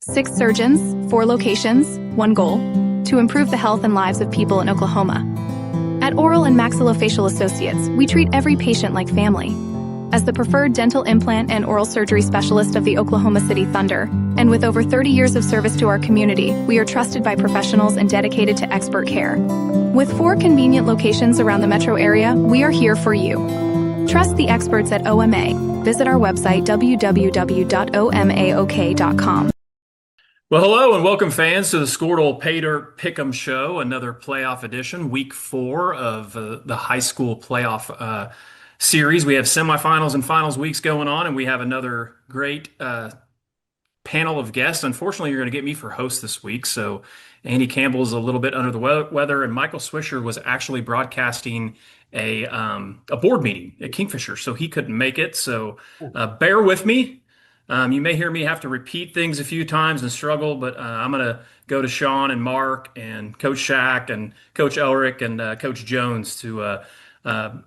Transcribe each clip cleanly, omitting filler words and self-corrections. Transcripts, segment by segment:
6 surgeons, 4 locations, 1 goal: to improve the health and lives of people in Oklahoma. At Oral and Maxillofacial Associates, we treat every patient like family. As the preferred dental implant and oral surgery specialist of the Oklahoma City Thunder, and with over 30 years of service to our community, we are trusted by professionals and dedicated to expert care. With 4 convenient locations around the metro area, we are here for you. Trust the experts at OMA. Visit our website, www.omaok.com. Well, hello and welcome, fans, to the Squirtle Paydirt Pick'em Show, another playoff edition, week 4 of the high school playoff series. We have semifinals and finals weeks going on, and we have another great panel of guests. Unfortunately, you're going to get me for host this week, so Andy Campbell is a little bit under the weather, and Michael Swisher was actually broadcasting a board meeting at Kingfisher, so he couldn't make it. So bear with me. You may hear me have to repeat things a few times and struggle, but I'm going to go to Sean and Mark and Coach Shack and Coach Elric and Coach Jones to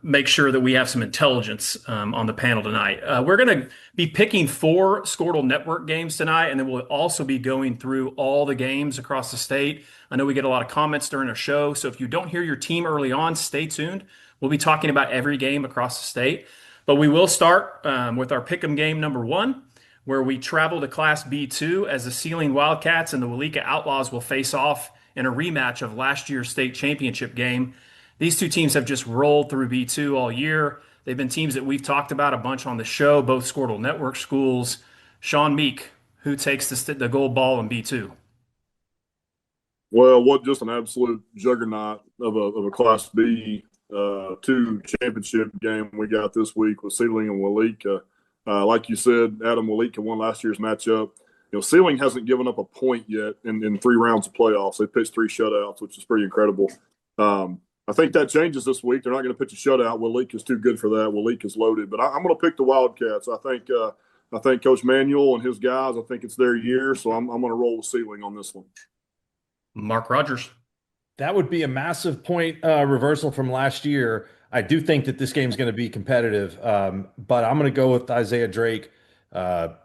make sure that we have some intelligence on the panel tonight. We're going to be picking 4 Squirtle Network games tonight, and then we'll also be going through all the games across the state. I know we get a lot of comments during our show, so if you don't hear your team early on, stay tuned. We'll be talking about every game across the state, but we will start with our Pick'em game number 1. Where we travel to Class B2 as the Sealing Wildcats and the Walika Outlaws will face off in a rematch of last year's state championship game. These two teams have just rolled through B2 all year. They've been teams that we've talked about a bunch on the show, both Squirtle Network schools. Sean Meek, who takes the gold ball in B2? Well, what just an absolute juggernaut of a Class B 2 championship game we got this week with Sealing and Walika. Like you said, Adam, Walika won last year's matchup. Sealing hasn't given up a point yet in 3 rounds of playoffs. They pitched 3 shutouts, which is pretty incredible. I think that changes this week. They're not going to pitch a shutout. Walika's too good for that. Walika's loaded. But I'm going to pick the Wildcats. I think Coach Manuel and his guys, I think it's their year, so I'm going to roll with Sealing on this one. Mark Rogers. That would be a massive point reversal from last year. I do think that this game is going to be competitive, but I'm going to go with Isaiah Drake, the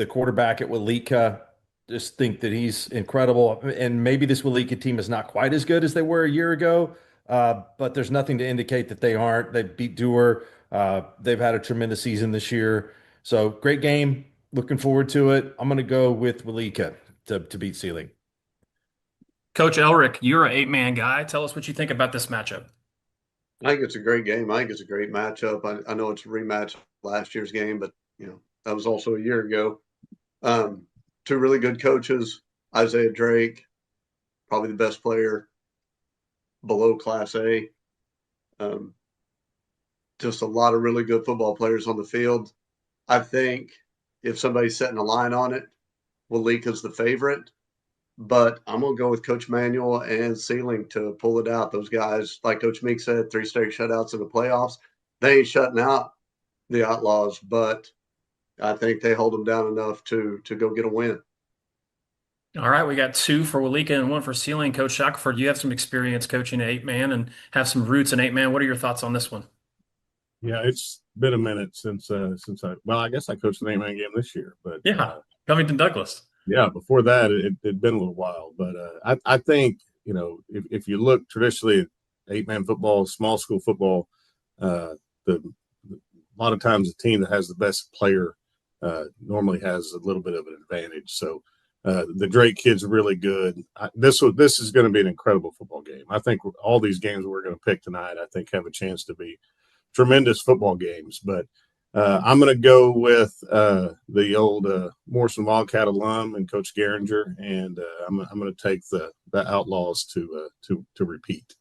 quarterback at Walika. Just think that he's incredible. And maybe this Walika team is not quite as good as they were a year ago, but there's nothing to indicate that they aren't. They beat Dewar. They've had a tremendous season this year. So great game. Looking forward to it. I'm going to go with Walika to beat Sealing. Coach Elric, you're an 8-man guy. Tell us what you think about this matchup. I think it's a great game. I think it's a great matchup. I know it's a rematch of last year's game, but that was also a year ago. 2 really good coaches. Isaiah Drake, probably the best player below Class A. Just a lot of really good football players on the field. I think if somebody's setting a line on it, Walika's the favorite. But I'm going to go with Coach Manuel and Sealing to pull it out. Those guys, like Coach Meek said, 3 straight shutouts in the playoffs. They ain't shutting out the Outlaws, but I think they hold them down enough to go get a win. All right, we got 2 for Walika and 1 for Sealing. Coach Shackelford, you have some experience coaching an 8-man and have some roots in 8-man. What are your thoughts on this one? Yeah, it's been a minute since I guess I coached an 8-man game this year. But Covington Douglas. Yeah, before that, it'd been a little while. But I think, if you look traditionally at 8-man football, small school football, a lot of times the team that has the best player normally has a little bit of an advantage. So the Drake kid's really good. This is going to be an incredible football game. I think all these games we're going to pick tonight, I think, have a chance to be tremendous football games. But I'm going to go with the old Morrison Wildcat alum and Coach Geringer, and I'm going to take the Outlaws to repeat.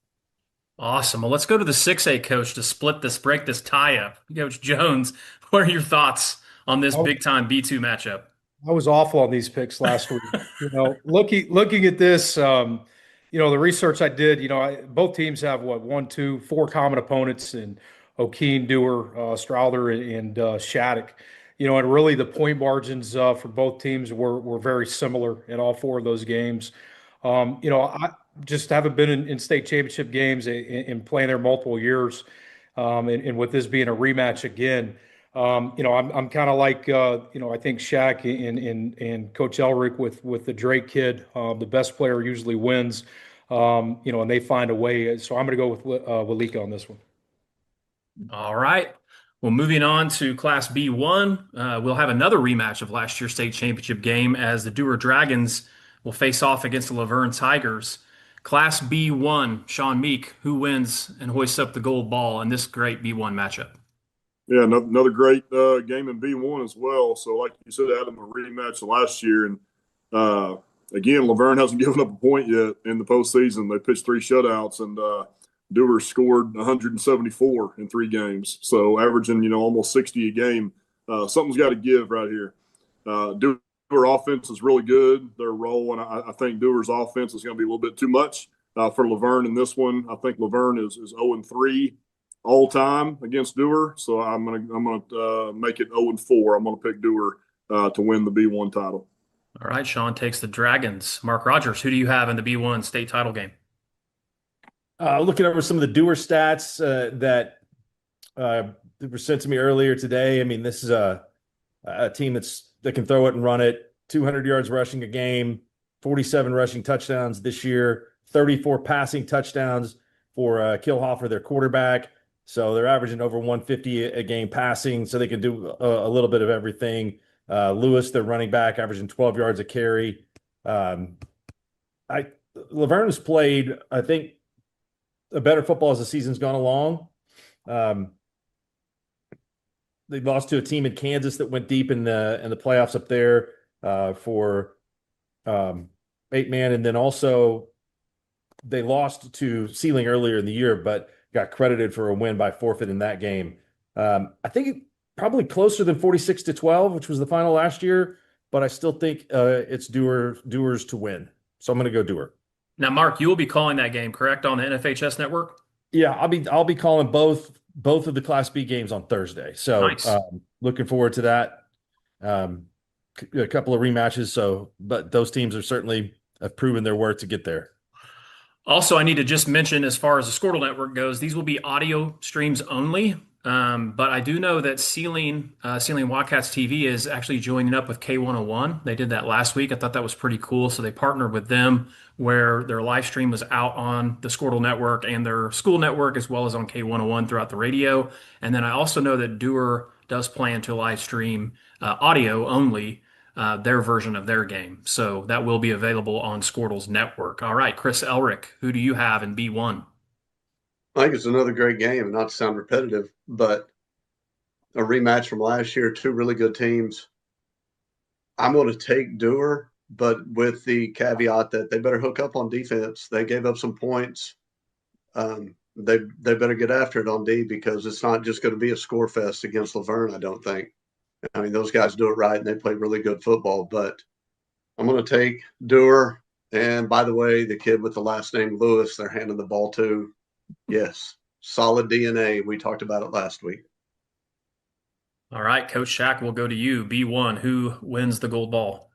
Awesome. Well, let's go to the 6A coach to break this tie up. Coach Jones, what are your thoughts on this big-time B2 matchup? I was awful on these picks last week. Looking at this, the research I did, both teams have 4 common opponents in O'Keene, Dewar, Strother, and Shattuck. And really the point margins for both teams were very similar in all 4 of those games. I just haven't been in state championship games and playing there multiple years. And with this being a rematch again, I'm kind of like, I think Shaq and Coach Elric with the Drake kid. The best player usually wins, and they find a way. So I'm going to go with Walika on this one. All right. Well, moving on to Class B1, we'll have another rematch of last year's state championship game as the Dewar Dragons will face off against the Laverne Tigers. Class B1, Sean Meek, who wins and hoists up the gold ball in this great B1 matchup? Yeah, another great game in B1 as well. So, like you said, Adam, a rematch of last year. And again, Laverne hasn't given up a point yet in the postseason. They pitched 3 shutouts, and Dewar scored 174 in 3 games. So, averaging, almost 60 a game. Something's got to give right here. Dewar offense is really good. They're rolling. I think Dewar's offense is going to be a little bit too much for Laverne in this one. I think Laverne is 0-3 all time against Dewar, so I'm gonna make it 0-4. I'm gonna pick Dewar to win the B1 title. All right, Sean takes the Dragons. Mark Rogers, who do you have in the B1 state title game? Looking over some of the Dewar stats that were sent to me earlier today. I mean, this is a team that can throw it and run it. 200 yards rushing a game, 47 rushing touchdowns this year, 34 passing touchdowns for Kilhofer, their quarterback. So they're averaging over 150 a game passing, so they can do a little bit of everything. Lewis, their running back, averaging 12 yards a carry. Laverne has played, I think, a better football as the season's gone along. They lost to a team in Kansas that went deep in the playoffs up there for 8-man, and then also they lost to Sealing earlier in the year, but got credited for a win by forfeit in that game. I think probably closer than 46-12, which was the final last year, but I still think it's Dewar's to win. So I'm going to go Dewar. Now, Mark, you will be calling that game, correct, on the NFHS network? Yeah, I'll be calling both of the Class B games on Thursday. So Nice. Looking forward to that. A couple of rematches. But those teams are certainly have proven their worth to get there. Also, I need to just mention, as far as the Squirtle Network goes, these will be audio streams only. But I do know that Sealing Wildcats TV is actually joining up with K101. They did that last week. I thought that was pretty cool. So they partnered with them, where their live stream was out on the Squirtle Network and their school network, as well as on K101 throughout the radio. And then I also know that Dewar does plan to live stream audio only their version of their game. So that will be available on Squirtle's network. All right, Chris Elric, who do you have in B1? I think it's another great game, not to sound repetitive, but a rematch from last year, 2 really good teams. I'm going to take Dewar, but with the caveat that they better hook up on defense. They gave up some points. They better get after it on D, because it's not just going to be a score fest against Laverne, I don't think. I mean, those guys do it right, and they play really good football. But I'm going to take Dewar. And by the way, the kid with the last name Lewis, they're handing the ball to. Yes, solid DNA. We talked about it last week. All right, Coach Shack, we'll go to you. B1, who wins the gold ball?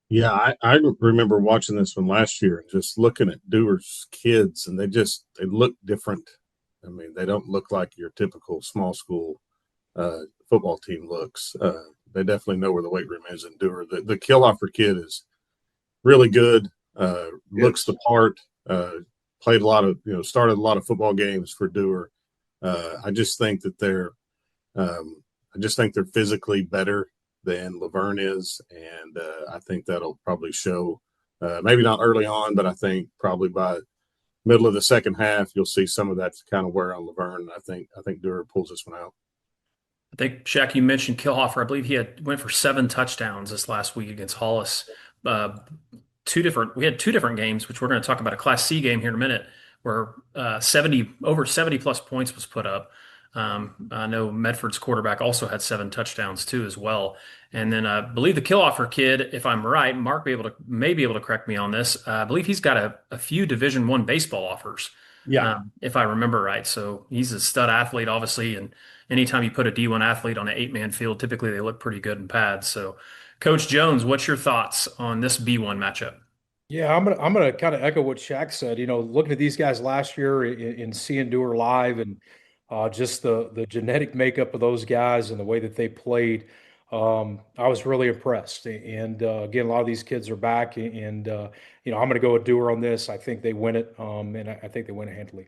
Yeah, I remember watching this one last year and just looking at Dewar's kids, and they look different. I mean, they don't look like your typical small school football team looks. They definitely know where the weight room is in Dewar. The Kilhofer kid is really good, looks the part, played a lot of, started a lot of football games for Dewar. I just think that they're physically better than Laverne is, and I think that'll probably show. Maybe not early on, but I think probably by middle of the second half, you'll see some of that kind of wear on Laverne. I think Dewar pulls this one out. I think, Shaq, you mentioned Kilhofer. I believe he went for 7 touchdowns this last week against Hollis. We had 2 different games, which we're going to talk about a Class C game here in a minute, where over 70 plus points was put up. I know Medford's quarterback also had 7 touchdowns too, as well. And then I believe the Kilhofer kid, if I'm right, Mark may be able to correct me on this. I believe he's got a few Division I baseball offers. Yeah. If I remember right. So he's a stud athlete, obviously. And anytime you put a D1 athlete on an 8-man field, typically they look pretty good in pads. So, Coach Jones, what's your thoughts on this B1 matchup? Yeah, I'm gonna kind of echo what Shaq said. Looking at these guys last year and seeing Dewar live, and just the genetic makeup of those guys and the way that they played. I was really impressed. And again, a lot of these kids are back, and I'm going to go with Dewar on this. I think they win it, and I think they win it handily.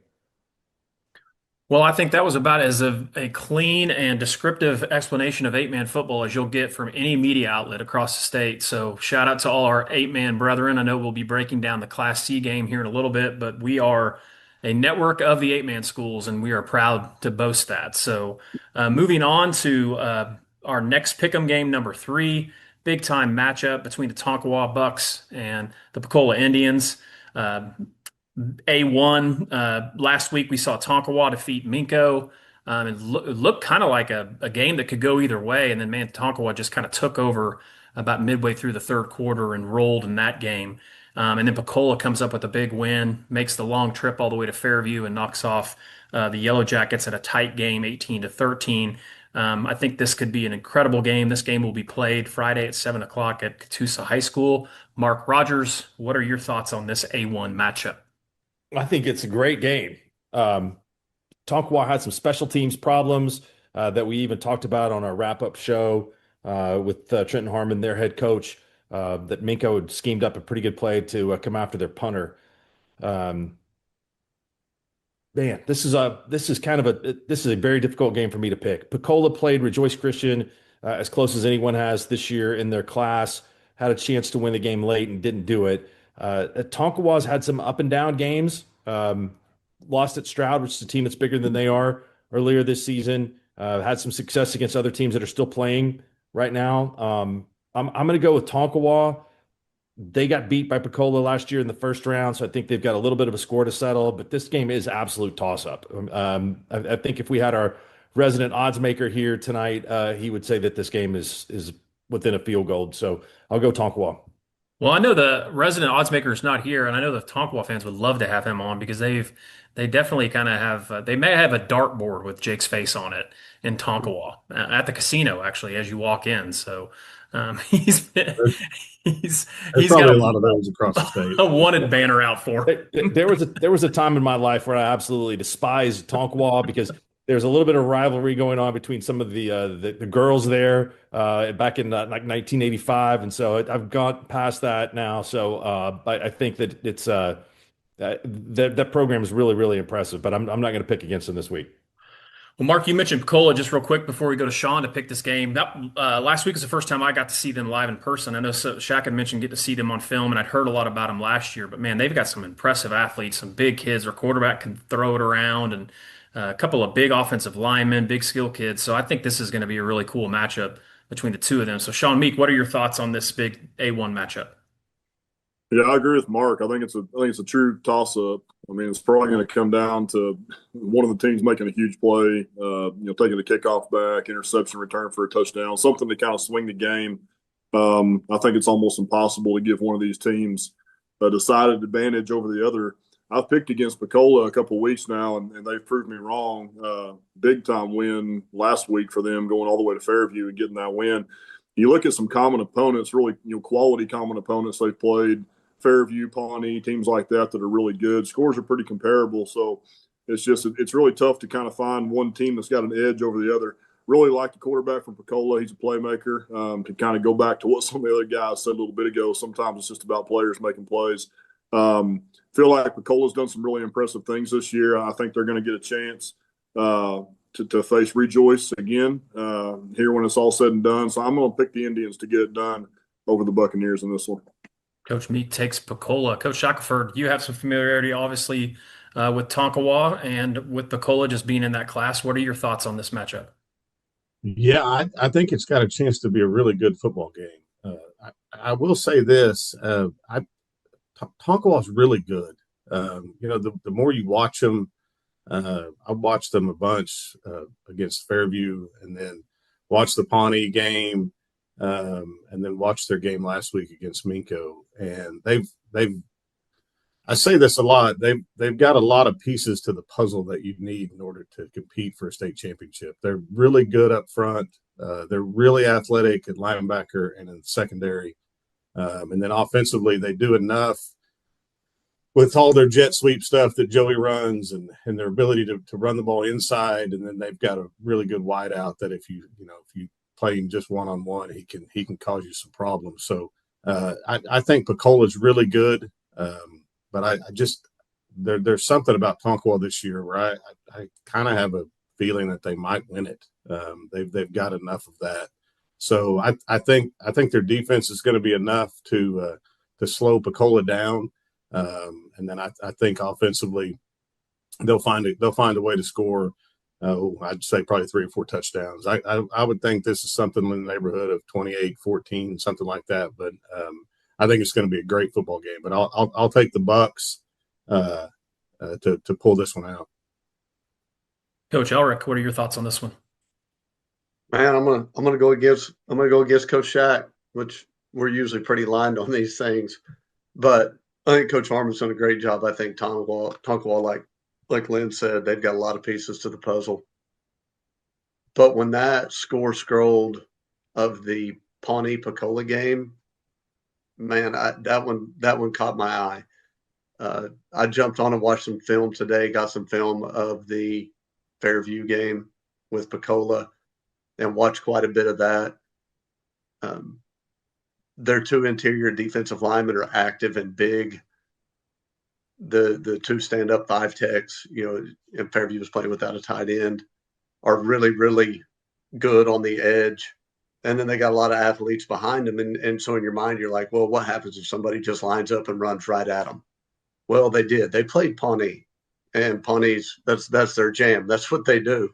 Well, I think that was about as a clean and descriptive explanation of eight-man football as you'll get from any media outlet across the state. So shout out to all our eight-man brethren. I know we'll be breaking down the Class C game here in a little bit, but we are a network of the eight-man schools, and we are proud to boast that. So moving on to our next pick'em game, number 3, big-time matchup between the Tonkawa Bucks and the Pecola Indians. A1. Last week we saw Tonkawa defeat Minko. It looked kind of like a game that could go either way. And then, man, Tonkawa just kind of took over about midway through the third quarter and rolled in that game. And then Pecola comes up with a big win, makes the long trip all the way to Fairview and knocks off the Yellow Jackets at a tight game, 18-13. I think this could be an incredible game. This game will be played Friday at 7 o'clock at Catoosa High School. Mark Rogers, what are your thoughts on this A1 matchup? I think it's a great game. Tonkawa had some special teams problems that we even talked about on our wrap-up show with Trenton Harmon, their head coach, that Minko had schemed up a pretty good play to come after their punter. Man, this is a very difficult game for me to pick. Pecola played Rejoice Christian as close as anyone has this year in their class. Had a chance to win the game late and didn't do it. Tonkawa's had some up and down games. Lost at Stroud, which is a team that's bigger than they are, earlier this season. Had some success against other teams that are still playing right now. I'm going to go with Tonkawa. They got beat by Pecola last year in the first round, so I think they've got a little bit of a score to settle. But this game is absolute toss-up. I think if we had our resident odds maker here tonight, he would say that this game is within a field goal. So I'll go Tonkawa. Well, I know the resident odds maker is not here, and I know the Tonkawa fans would love to have him on because they definitely kind of have they may have a dartboard with Jake's face on it in Tonkawa at the casino actually as you walk in. So he's been, he's There's got probably a lot of those across the state. a wanted banner out for him. There was a time in my life where I absolutely despised Tonkawa because there's a little bit of rivalry going on between some of the girls there back in like 1985, and so I've gone past that now. So I think that it's that program is really really impressive, but I'm not going to pick against them this week. Well, Mark, you mentioned Pecola just real quick before we go to Sean to pick this game. That last week was the first time I got to see them live in person. I know Shaq had mentioned get to see them on film, and I'd heard a lot about them last year. But man, they've got some impressive athletes, some big kids. Their quarterback can throw it around, and a couple of big offensive linemen, big skill kids. So I think this is going to be a really cool matchup between the two of them. So Sean Meek, what are your thoughts on this big A1 matchup? Yeah, I agree with Mark. I think it's a true toss-up. I mean, it's probably going to come down to one of the teams making a huge play, taking the kickoff back, interception return for a touchdown, something to kind of swing the game. I think it's almost impossible to give one of these teams a decided advantage over the other. I've picked against Pecola a couple of weeks now, and they've proved me wrong. Big time win last week for them, going all the way to Fairview and getting that win. You look at some common opponents, really quality common opponents they've played. Fairview, Pawnee, teams like that are really good. Scores are pretty comparable, so it's really tough to kind of find one team that's got an edge over the other. Really like the quarterback from Pecola. He's a playmaker. To kind of go back to what some of the other guys said a little bit ago, sometimes it's just about players making plays. Feel like Pecola's done some really impressive things this year. I think they're going to get a chance to face Rejoice again here when it's all said and done. So I'm going to pick the Indians to get it done over the Buccaneers in this one. Coach Meek takes Pecola. Coach Shackelford, you have some familiarity, obviously, with Tonkawa and with Pecola just being in that class. What are your thoughts on this matchup? Yeah, I think it's got a chance to be a really good football game. I will say this: Tonkawa's really good. The more you watch them, I watched them a bunch against Fairview, and then watched the Pawnee game, and then watched their game last week against Minko. And they've I say this a lot. They've got a lot of pieces to the puzzle that you need in order to compete for a state championship. They're really good up front. They're really athletic at linebacker and in secondary. And then offensively, they do enough with all their jet sweep stuff that Joey runs and their ability to run the ball inside, and then they've got a really good wide out that if you play him just one-on-one, he can cause you some problems. So I think Pecola's really good, but I just there's something about Tonkwall this year where I kind of have a feeling that they might win it. They've got enough of that. So I think their defense is going to be enough to slow Pecola down, and then I think offensively they'll find a way to score. I'd say probably 3 or 4 touchdowns. I would think this is something in the neighborhood of 28-14, something like that. But I think it's going to be a great football game. But I'll take the Bucks to pull this one out. Coach Elric, what are your thoughts on this one? Man, I'm gonna go against Coach Shack, which we're usually pretty aligned on these things. But I think Coach Harmon's done a great job. I think Tonkwall, like Lynn said, they've got a lot of pieces to the puzzle. But when that score scrolled of the Pawnee Pecola game, man, that one caught my eye. I jumped on and watched some film today, got some film of the Fairview game with Pecola and watched quite a bit of that. Their 2 interior defensive linemen are active and big. The 2 stand-up 5 techs, and Fairview was playing without a tight end, are really, really good on the edge. And then they got a lot of athletes behind them. And so in your mind, you're like, well, what happens if somebody just lines up and runs right at them? Well, they did. They played Pawnee, and Pawnee's that's their jam. That's what they do.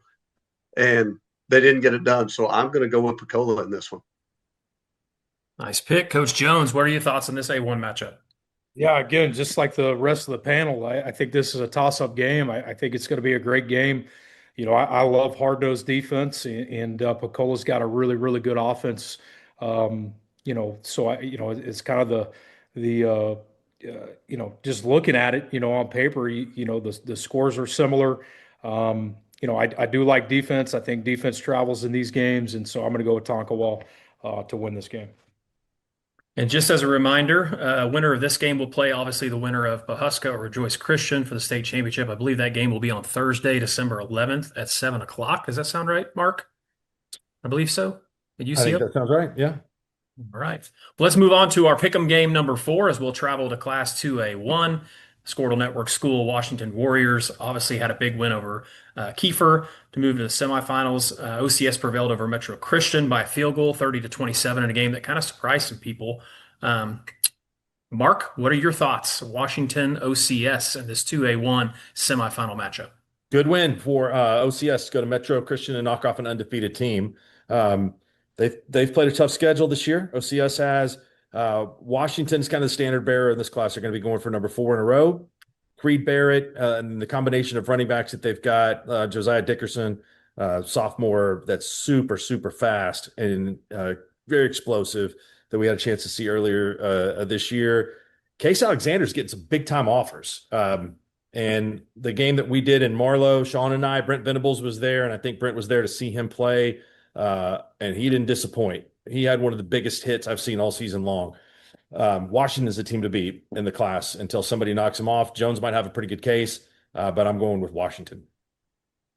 And they didn't get it done. So I'm going to go with Pecola in this one. Nice pick. Coach Jones, what are your thoughts on this A1 matchup? Yeah, again, just like the rest of the panel, I think this is a toss-up game. I think it's going to be a great game. I love hard-nosed defense, and Pecola's got a really, really good offense. So it's kind of just looking at it, on paper, the scores are similar. I do like defense. I think defense travels in these games, and so I'm going to go with Tonkwall to win this game. And just as a reminder, winner of this game will play, obviously, the winner of Pawhuska or Rejoice Christian for the state championship. I believe that game will be on Thursday, December 11th at 7 o'clock. Does that sound right, Mark? I believe so. At UCF? I think that sounds right. Yeah. All right. Well, let's move on to our pick'em game number 4 as we'll travel to Class 2A1. Squirtle Network School Washington Warriors obviously had a big win over Kiefer to move to the semifinals. OCS prevailed over Metro Christian by a field goal, 30-27, in a game that kind of surprised some people. Mark, what are your thoughts? Washington OCS and this 2A1 semifinal matchup. Good win for OCS to go to Metro Christian and knock off an undefeated team. They've played a tough schedule this year. OCS has. Washington's kind of the standard bearer in this class. They're going to be going for number 4 in a row. Creed Barrett and the combination of running backs that they've got, Josiah Dickerson, sophomore, that's super, super fast and very explosive that we had a chance to see earlier this year. Case Alexander's getting some big-time offers. And the game that we did in Marlow, Sean and I, Brent Venables was there, and I think Brent was there to see him play, and he didn't disappoint. He had one of the biggest hits I've seen all season long. Washington's the team to beat in the class until somebody knocks him off. Jones might have a pretty good case, but I'm going with Washington.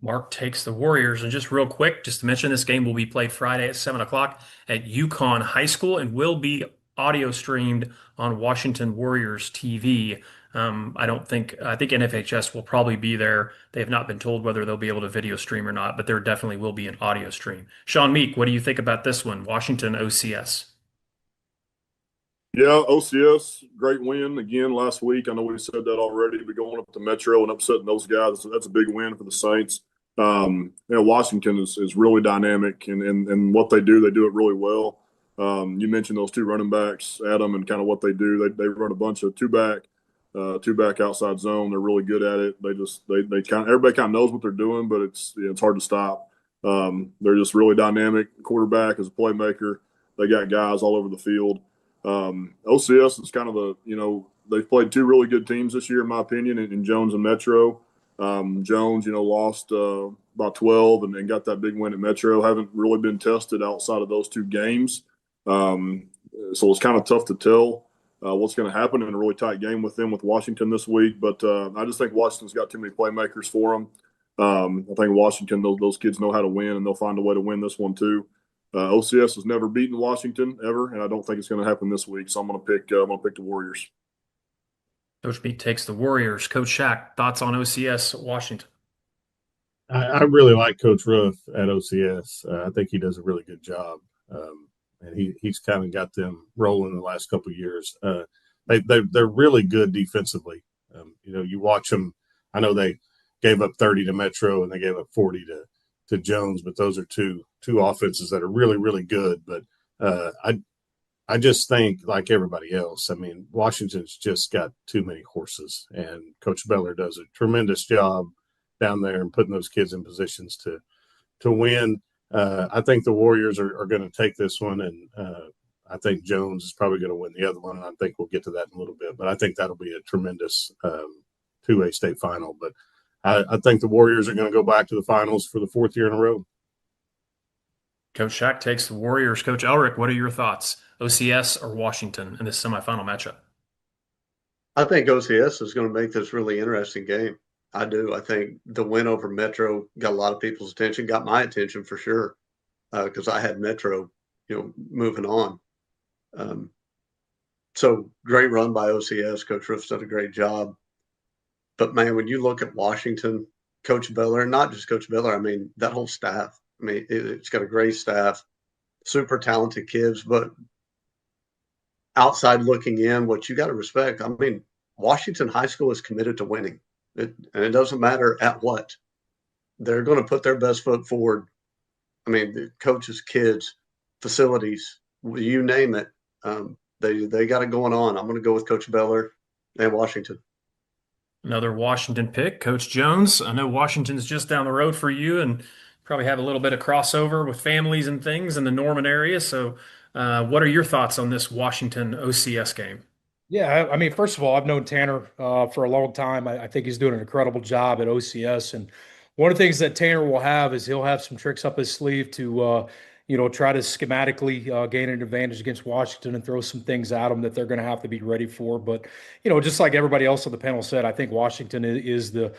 Mark takes the Warriors. And just real quick, just to mention, this game will be played Friday at 7 o'clock at Yukon High School and will be audio streamed on Washington Warriors TV. I think NFHS will probably be there. They have not been told whether they'll be able to video stream or not, but there definitely will be an audio stream. Sean Meek, what do you think about this one? Washington OCS. Yeah, OCS, great win again last week. I know we said that already, but going up to Metro and upsetting those guys, that's a big win for the Saints. Washington is really dynamic, and what they do it really well. You mentioned those 2 running backs, Adam, and kind of what they do. They run a bunch of two-back outside zone. They're really good at it. Everybody kind of knows what they're doing, but it's hard to stop. They're just really dynamic. Quarterback is a playmaker. They got guys all over the field. OCS is kind of they've played 2 really good teams this year, in my opinion, in Jones and Metro. Jones, lost about 12 and got that big win at Metro. Haven't really been tested outside of those 2 games. So it's kind of tough to tell. what's going to happen in a really tight game with them with Washington this week. But I just think Washington's got too many playmakers for them. I think Washington, those kids know how to win, and they'll find a way to win this one too. OCS has never beaten Washington ever, and I don't think it's going to happen this week. So I'm going to pick the Warriors. Coach Meek takes the Warriors. Coach Shack, thoughts on OCS Washington? I really like Coach Ruff at OCS. I think he does a really good job, and he's kind of got them rolling the last couple of years. They're really good defensively. You watch them. I know they gave up 30 to Metro and they gave up 40 to Jones, but those are two offenses that are really, really good. But I just think, like everybody else, I mean, Washington's just got too many horses, and Coach Beller does a tremendous job down there and putting those kids in positions to win. I think the Warriors are going to take this one, and I think Jones is probably going to win the other one, and I think we'll get to that in a little bit. But I think that'll be a tremendous 2A state final. But I think the Warriors are going to go back to the finals for the fourth year in a row. Coach Shack takes the Warriors. Coach Elric, what are your thoughts? OCS or Washington in this semifinal matchup? I think OCS is going to make this really interesting game. I do. I think the win over Metro got a lot of people's attention, got my attention for sure, because I had Metro, moving on. So great run by OCS. Coach Riff's done a great job. But man, when you look at Washington, Coach Beller, and not just Coach Beller, I mean that whole staff. I mean, it's got a great staff, super talented kids. But outside looking in, what you got to respect. I mean, Washington High School is committed to winning. And it doesn't matter at what. They're going to put their best foot forward. I mean, the coaches, kids, facilities, you name it. They got it going on. I'm going to go with Coach Beller and Washington. Another Washington pick, Coach Jones. I know Washington's just down the road for you and probably have a little bit of crossover with families and things in the Norman area. So what are your thoughts on this Washington OCS game? Yeah, I mean, first of all, I've known Tanner for a long time. I think he's doing an incredible job at OCS. And one of the things that Tanner will have is he'll have some tricks up his sleeve to, try to schematically gain an advantage against Washington and throw some things at them that they're going to have to be ready for. But, just like everybody else on the panel said, I think Washington is the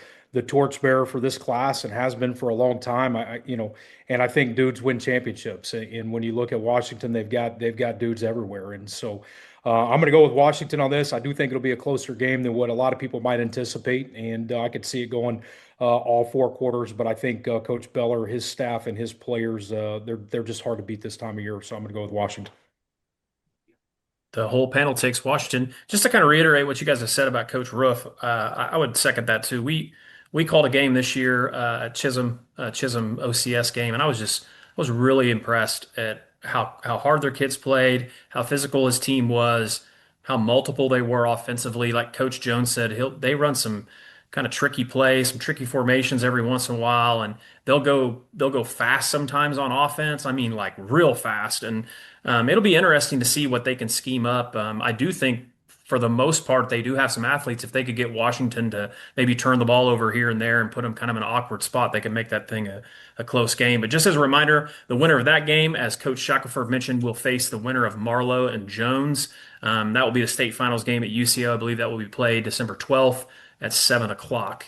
torchbearer for this class and has been for a long time. And I think dudes win championships. And when you look at Washington, they've got dudes everywhere. And so I'm going to go with Washington on this. I do think it'll be a closer game than what a lot of people might anticipate, and I could see it going all four quarters. But I think Coach Beller, his staff, and his players, they're just hard to beat this time of year. So I'm going to go with Washington. The whole panel takes Washington. Just to kind of reiterate what you guys have said about Coach Roof, I would second that too. We called a game this year, Chisholm OCS game, and I was really impressed at how hard their kids played, how physical his team was, how multiple they were offensively. Like Coach Jones said, they run some kind of tricky plays, some tricky formations every once in a while, and they'll go fast sometimes on offense. I mean, like real fast, and it'll be interesting to see what they can scheme up. I do think, for the most part, they do have some athletes. If they could get Washington to maybe turn the ball over here and there and put them kind of in an awkward spot, they can make that thing a close game. But just as a reminder, the winner of that game, as Coach Shackelford mentioned, will face the winner of Marlowe and Jones. That will be the state finals game at UCO. I believe that will be played December 12th at 7 o'clock.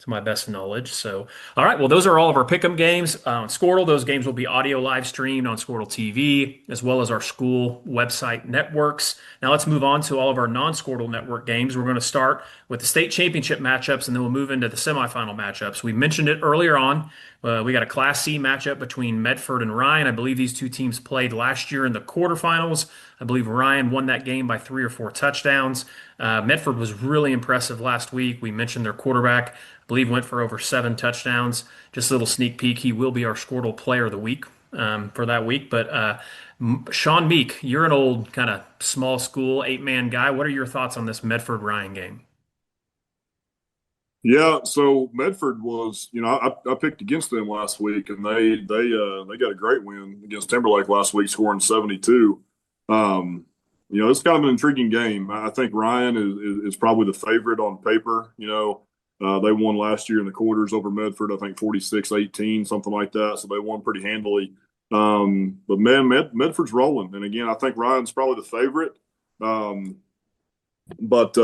To my best knowledge. So, all right. Well, those are all of our pick'em games on Squirtle. Those games will be audio live streamed on Squirtle TV, as well as our school website networks. Now let's move on to all of our non-Squirtle network games. We're going to start with the state championship matchups, and then we'll move into the semifinal matchups. We mentioned it earlier on. We got a Class C matchup between Medford and Ryan. I believe these two teams played last year in the quarterfinals. I believe Ryan won that game by 3 or 4 touchdowns. Medford was really impressive last week. We mentioned their quarterback, I believe, went for over 7 touchdowns. Just a little sneak peek. He will be our Squirtle Player of the Week for that week. But Sean Meek, you're an old kind of small school 8-man guy. What are your thoughts on this Medford-Ryan game? Yeah, so Medford was, I picked against them last week, and they got a great win against Timberlake last week, scoring 72. It's kind of an intriguing game. I think Ryan is probably the favorite on paper. They won last year in the quarters over Medford, I think 46-18, something like that. So they won pretty handily. But man, Medford's rolling, and again, I think Ryan's probably the favorite. But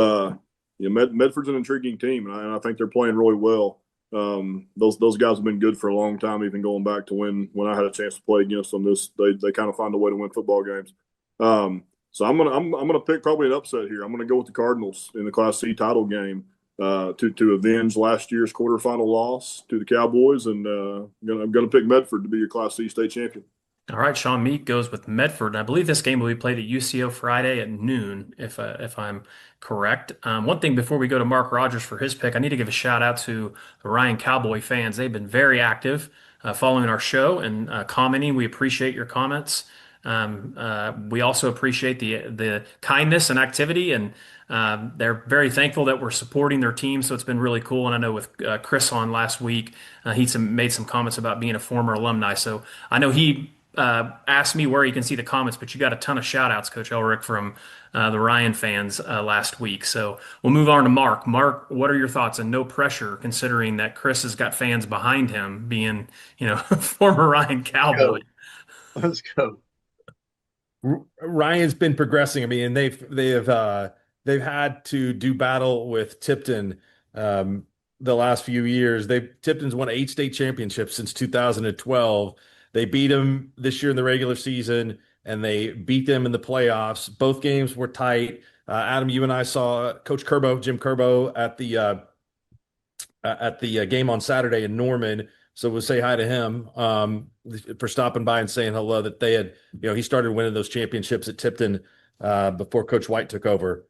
Medford's an intriguing team, and I think they're playing really well. Those guys have been good for a long time, even going back to when I had a chance to play against them. They kind of find a way to win football games. So I'm gonna pick probably an upset here. I'm gonna go with the Cardinals in the Class C title game to avenge last year's quarterfinal loss to the Cowboys, and I'm gonna pick Medford to be your Class C state champion. All right, Sean Meek goes with Medford. And I believe this game will be played at UCO Friday at noon, if I'm correct. One thing before we go to Mark Rogers for his pick, I need to give a shout out to the Ryan Cowboy fans. They've been very active following our show and commenting. We appreciate your comments. We also appreciate the kindness and activity, and they're very thankful that we're supporting their team. So it's been really cool. And I know with Chris on last week, made some comments about being a former alumni. So I know he asked me where you can see the comments, but you got a ton of shout outs, Coach Elric, from the Ryan fans last week. So we'll move on to Mark. Mark, what are your thoughts? And no pressure, considering that Chris has got fans behind him, being former Ryan Cowboy. Let's go. Ryan's been progressing. I mean, and they've had to do battle with Tipton the last few years. Tipton's won 8 state championships since 2012. They beat them this year in the regular season, and they beat them in the playoffs. Both games were tight. Adam, you and I saw Coach Kerbo, Jim Kerbo, at the game on Saturday in Norman. So we'll say hi to him for stopping by and saying hello. That they had, he started winning those championships at Tipton before Coach White took over.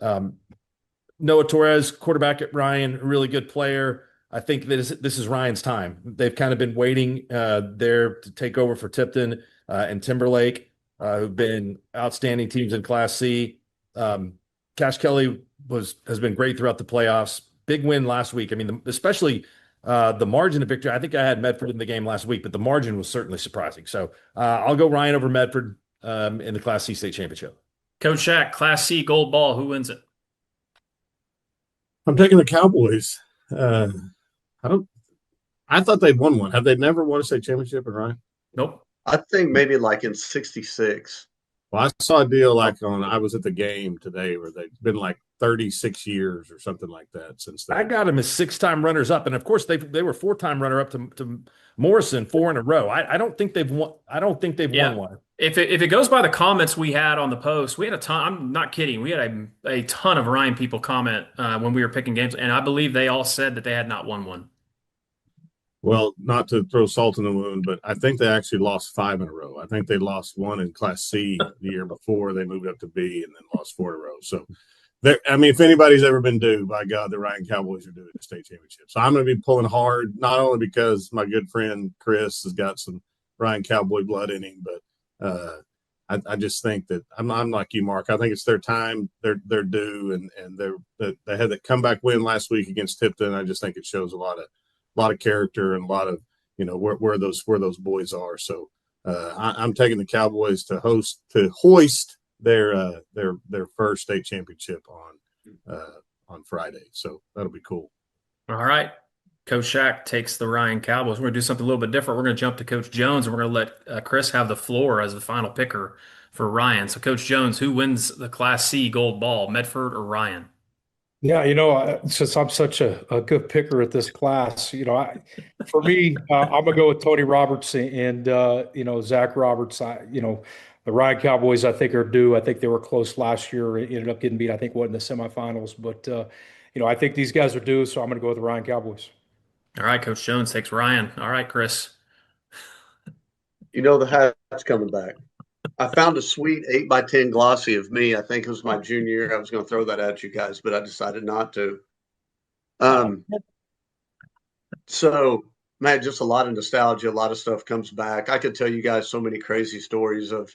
Noah Torres, quarterback at Ryan, really good player. I think this is Ryan's time. They've kind of been waiting there to take over for Tipton and Timberlake, who've been outstanding teams in Class C. Cash Kelly has been great throughout the playoffs. Big win last week. I mean, especially the margin of victory. I think I had Medford in the game last week, but the margin was certainly surprising. So I'll go Ryan over Medford in the Class C state championship. Coach Shack, Class C gold ball. Who wins it? I'm taking the Cowboys. I thought they'd won one. Have they never won a state championship in Ryan? Nope. I think maybe like in '66. Well, I saw a deal I was at the game today where they've been like 36 years or something like that since then. I got them as 6-time runners up, and of course they were 4-time runner up to Morrison 4 in a row. I don't think they've won. I don't think they've won one. If it goes by the comments we had on the post, we had a ton. I'm not kidding. We had a ton of Ryan people comment when we were picking games, and I believe they all said that they had not won one. Well, not to throw salt in the wound, but I think they actually lost 5 in a row. I think they lost one in Class C the year before they moved up to B, and then lost 4 in a row. So, if anybody's ever been due, by God, the Ryan Cowboys are doing the state championship. So I'm going to be pulling hard, not only because my good friend Chris has got some Ryan Cowboy blood in him, but I just think that I'm like you, Mark. I think it's their time. They're due, and they had that comeback win last week against Tipton. I just think it shows a lot of character and a lot of where those boys are. So I'm taking the Cowboys to hoist their first state championship on Friday. So that'll be cool. All right. Coach Shack takes the Ryan Cowboys. We're going to do something a little bit different. We're going to jump to Coach Jones, and we're going to let Chris have the floor as the final picker for Ryan. So, Coach Jones, who wins the Class C gold ball, Medford or Ryan? Yeah, since I'm such a good picker at this class, for me, I'm gonna go with Tony Roberts and Zach Roberts. The Ryan Cowboys, I think, are due. I think they were close last year. It ended up getting beat, I think, in the semifinals. But I think these guys are due, so I'm gonna go with the Ryan Cowboys. All right, Coach Jones takes Ryan. All right, Chris. The hat's coming back. I found a sweet 8x10 glossy of me. I think it was my junior year. I was going to throw that at you guys, but I decided not to. So, man, just a lot of nostalgia. A lot of stuff comes back. I could tell you guys so many crazy stories of,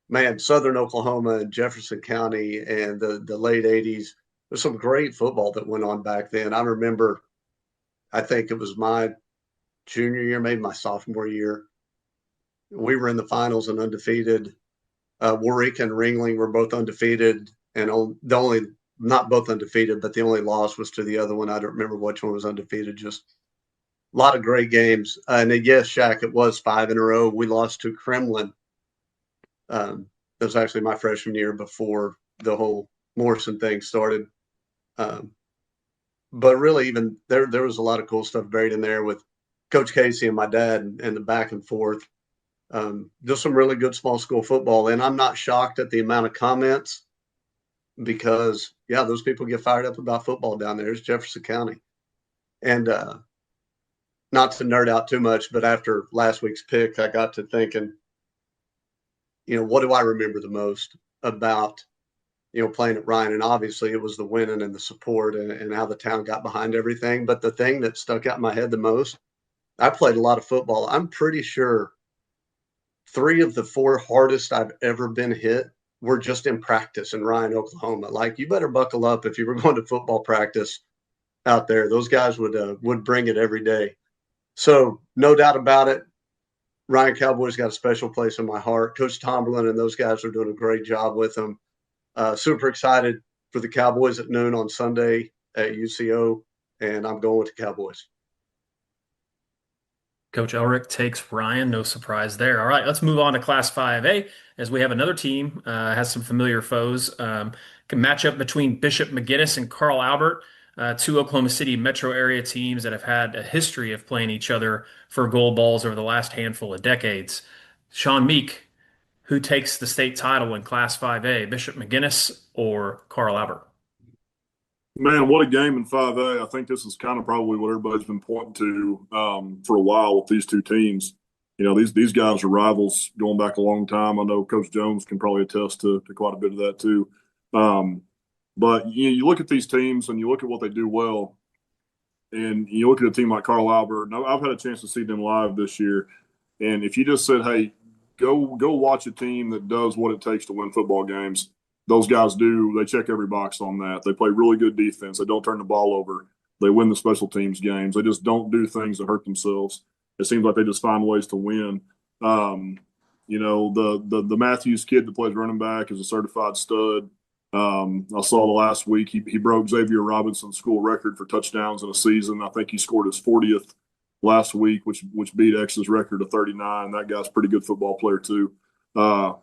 man, Southern Oklahoma and Jefferson County and the late 80s. There's some great football that went on back then. I remember, I think it was my junior year, maybe my sophomore year. We were in the finals and undefeated. Warwick and Ringling were both undefeated, and not both undefeated, but the only loss was to the other one. I don't remember which one was undefeated. Just a lot of great games. And then, yes, Shaq, it was 5 in a row. We lost to Kremlin That was actually my freshman year before the whole Morrison thing started. But really, even there was a lot of cool stuff buried in there with Coach Casey and my dad and the back and forth. Just some really good small school football. And I'm not shocked at the amount of comments because, yeah, those people get fired up about football down there. It's Jefferson County. And not to nerd out too much, but after last week's pick, I got to thinking, what do I remember the most about, playing at Ryan? And obviously it was the winning and the support and how the town got behind everything. But the thing that stuck out in my head the most, I played a lot of football. I'm pretty sure 3 of the 4 hardest I've ever been hit were just in practice in Ryan, Oklahoma. Like, you better buckle up if you were going to football practice out there. Those guys would bring it every day. So no doubt about it, Ryan Cowboys got a special place in my heart. Coach Tomberlin and those guys are doing a great job with them. Super excited for the Cowboys at noon on Sunday at UCO, and I'm going with the Cowboys. Coach Elrick takes Ryan. No surprise there. All right, let's move on to Class 5A as we have another team has some familiar foes. Matchup between Bishop McGuinness and Carl Albert, 2 Oklahoma City metro area teams that have had a history of playing each other for gold balls over the last handful of decades. Sean Meek, who takes the state title in Class 5A, Bishop McGuinness or Carl Albert? Man, what a game in 5A. I think this is kind of probably what everybody's been pointing to for a while with these two teams. These guys are rivals going back a long time. I know Coach Jones can probably attest to quite a bit of that too. But you look at these teams and you look at what they do well, and you look at a team like Carl Albert. And I've had a chance to see them live this year. And if you just said, hey, go watch a team that does what it takes to win football games, those guys do. They check every box on that. They play really good defense. They don't turn the ball over. They win the special teams games. They just don't do things that hurt themselves. It seems like they just find ways to win. The Matthews kid that plays running back is a certified stud. I saw the last week he broke Xavier Robinson's school record for touchdowns in a season. I think he scored his 40th last week, which beat X's record of 39. That guy's a pretty good football player too. I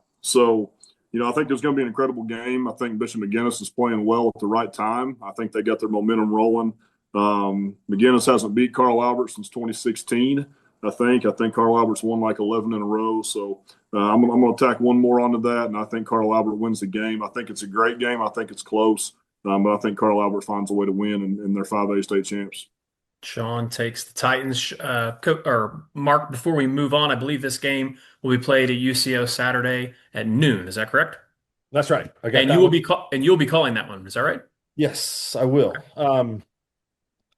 think there's going to be an incredible game. I think Bishop McGuinness is playing well at the right time. I think they got their momentum rolling. McGuinness hasn't beat Carl Albert since 2016. I think Carl Albert's won like 11 in a row. So I'm going to tack one more onto that, and I think Carl Albert wins the game. I think it's a great game. I think it's close, but I think Carl Albert finds a way to win, and they're 5A state champs. Sean takes the Titans. Mark, before we move on, I believe this game will be played at UCO Saturday at noon. Is that correct? That's right. And you'll be calling that one. Is that right? Yes, I will.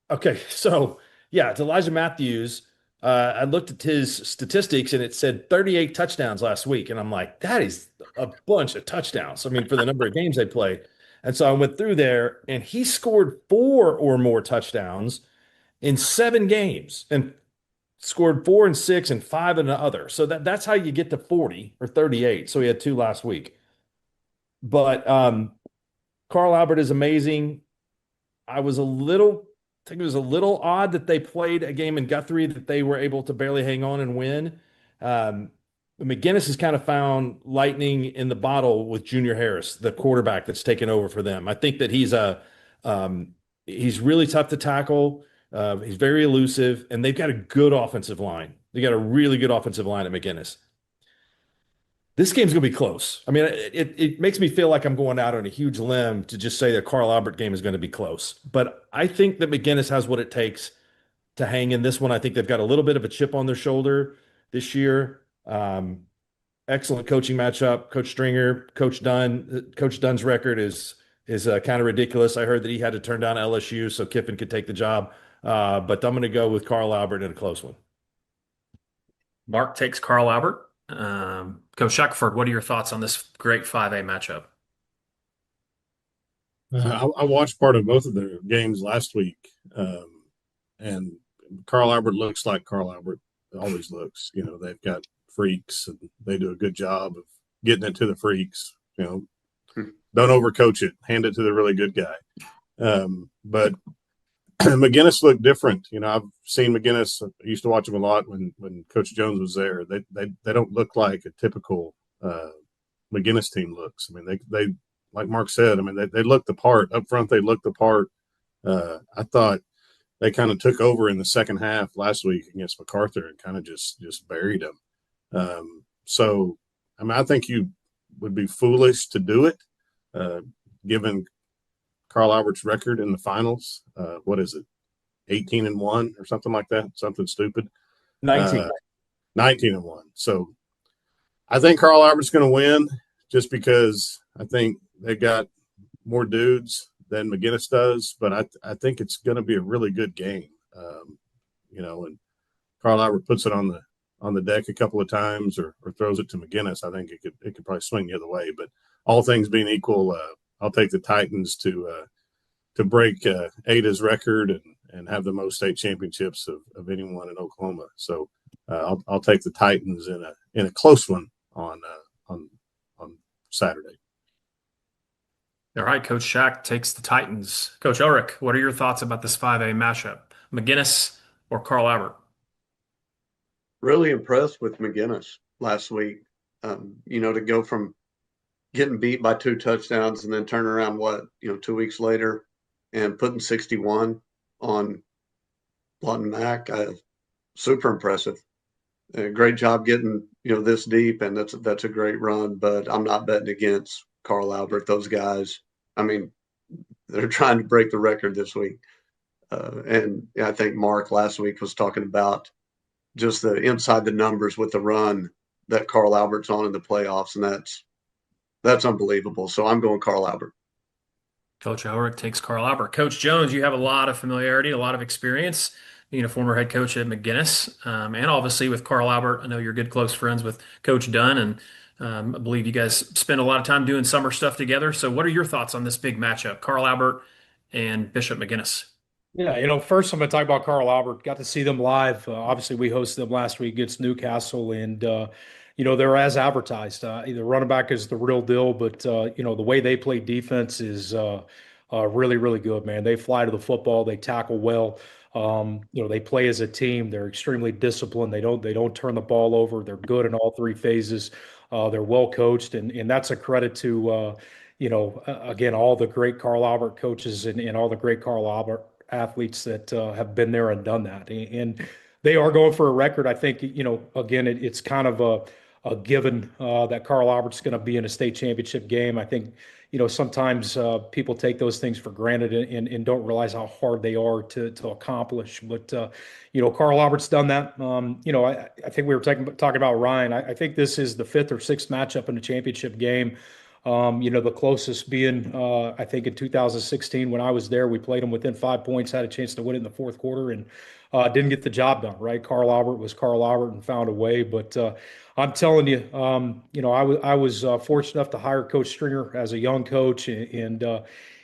Okay, so yeah, it's Elijah Matthews. I looked at his statistics and it said 38 touchdowns last week, and I'm like, that is a bunch of touchdowns. I mean, for the number of games they played. And so I went through there, and he scored 4 or more touchdowns in 7 games and scored 4 and 6 and 5 in the other. So that's how you get to 40 or 38. So he had 2 last week. But Carl Albert is amazing. I think it was a little odd that they played a game in Guthrie that they were able to barely hang on and win. McGuinness has kind of found lightning in the bottle with Junior Harris, the quarterback that's taken over for them. I think that he's really tough to tackle. He's very elusive, and they've got a good offensive line. They got a really good offensive line at McGuinness. This game's going to be close. I mean, it makes me feel like I'm going out on a huge limb to just say that Carl Albert game is going to be close. But I think that McGuinness has what it takes to hang in this one. I think they've got a little bit of a chip on their shoulder this year. Excellent coaching matchup. Coach Stringer, Coach Dunn. Coach Dunn's record is kind of ridiculous. I heard that he had to turn down LSU so Kiffin could take the job. But I'm going to go with Carl Albert in a close one. Mark takes Carl Albert. Coach Shackelford, what are your thoughts on this great 5A matchup? I watched part of both of their games last week, and Carl Albert looks like Carl Albert always looks. They've got freaks, and they do a good job of getting it to the freaks. Don't overcoach it. Hand it to the really good guy. But McGuinness looked different. I've seen McGuinness. I used to watch him a lot when Coach Jones was there. They don't look like a typical McGinnis team looks. I mean, they like Mark said, I mean, they looked the part up front. They looked the part. I thought they kind of took over in the second half last week against MacArthur and kind of just buried them. So, I mean, I think you would be foolish to do it, given Carl Albert's record in the finals. What is it, 18-1 or something like that? Something stupid. 19. 19-1. So I think Carl Albert's going to win just because I think they got more dudes than McGinnis does, but I think it's going to be a really good game. And Carl Albert puts it on the deck a couple of times or throws it to McGinnis. I think it could probably swing the other way. But all things being equal, I'll take the Titans to break Ada's record and have the most state championships of anyone in Oklahoma. So I'll take the Titans in a close one on Saturday. All right, Coach Shack takes the Titans. Coach Ulrich, what are your thoughts about this 5A matchup? McGinnis or Carl Albert? Really impressed with McGinnis last week. To go from getting beat by 2 touchdowns and then turn around 2 weeks later and putting 61 on Lawton Mack, super impressive. Great job getting this deep, and that's a great run. But I'm not betting against Carl Albert. Those guys, I mean, they're trying to break the record this week. And I think Mark last week was talking about just the inside the numbers with the run that Carl Albert's on in the playoffs, and that's unbelievable. So I'm going Carl Albert. Coach Ulrich takes Carl Albert. Coach Jones, you have a lot of familiarity, a lot of experience being a former head coach at McGinnis, and obviously with Carl Albert. I know you're good close friends with Coach Dunn, and I believe you guys spend a lot of time doing summer stuff together. So what are your thoughts on this big matchup, Carl Albert and Bishop McGinnis? Yeah, first I'm going to talk about Carl Albert. Got to see them live. Obviously, we hosted them last week against Newcastle, and they're as advertised. The running back is the real deal, but the way they play defense is really, really good, man. They fly to the football, they tackle well. They play as a team. They're extremely disciplined. They don't turn the ball over. They're good in all 3 phases. They're well coached, and that's a credit to again, all the great Carl Albert coaches and all the great Carl Albert athletes that have been there and done that. And they are going for a record. I think, again, it's kind of a given that Carl Albert's going to be in a state championship game. I think, sometimes people take those things for granted and don't realize how hard they are to accomplish. But, Carl Albert's done that. I think we were talking about Ryan. I think this is the 5th or 6th matchup in the championship game. The closest being, I think in 2016 when I was there, we played them within 5 points, had a chance to win it in the 4th quarter, and didn't get the job done, right? Carl Albert was Carl Albert and found a way. But I'm telling you, I was fortunate enough to hire Coach Stringer as a young coach, and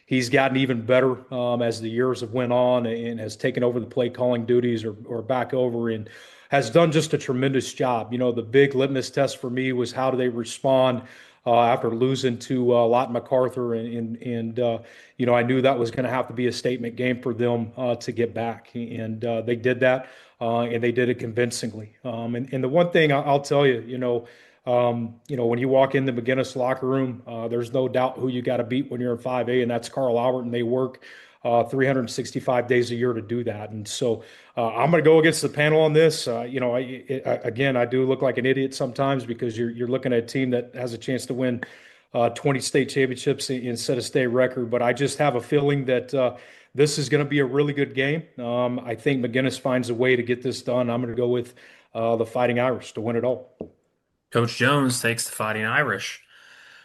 he's gotten even better as the years have went on and has taken over the play calling duties or back over and has done just a tremendous job. The big litmus test for me was how do they respond after losing to Lawton MacArthur, and I knew that was going to have to be a statement game for them to get back, and they did that, and they did it convincingly. And the one thing I'll tell you, when you walk in the McGinnis locker room, there's no doubt who you got to beat when you're in 5A, and that's Carl Albert, and they work 365 days a year to do that. And so I'm going to go against the panel on this. Again, I do look like an idiot sometimes because you're looking at a team that has a chance to win 20 state championships and set a state record. But I just have a feeling that this is going to be a really good game. I think McGinnis finds a way to get this done. I'm going to go with the Fighting Irish to win it all. Coach Jones takes the Fighting Irish.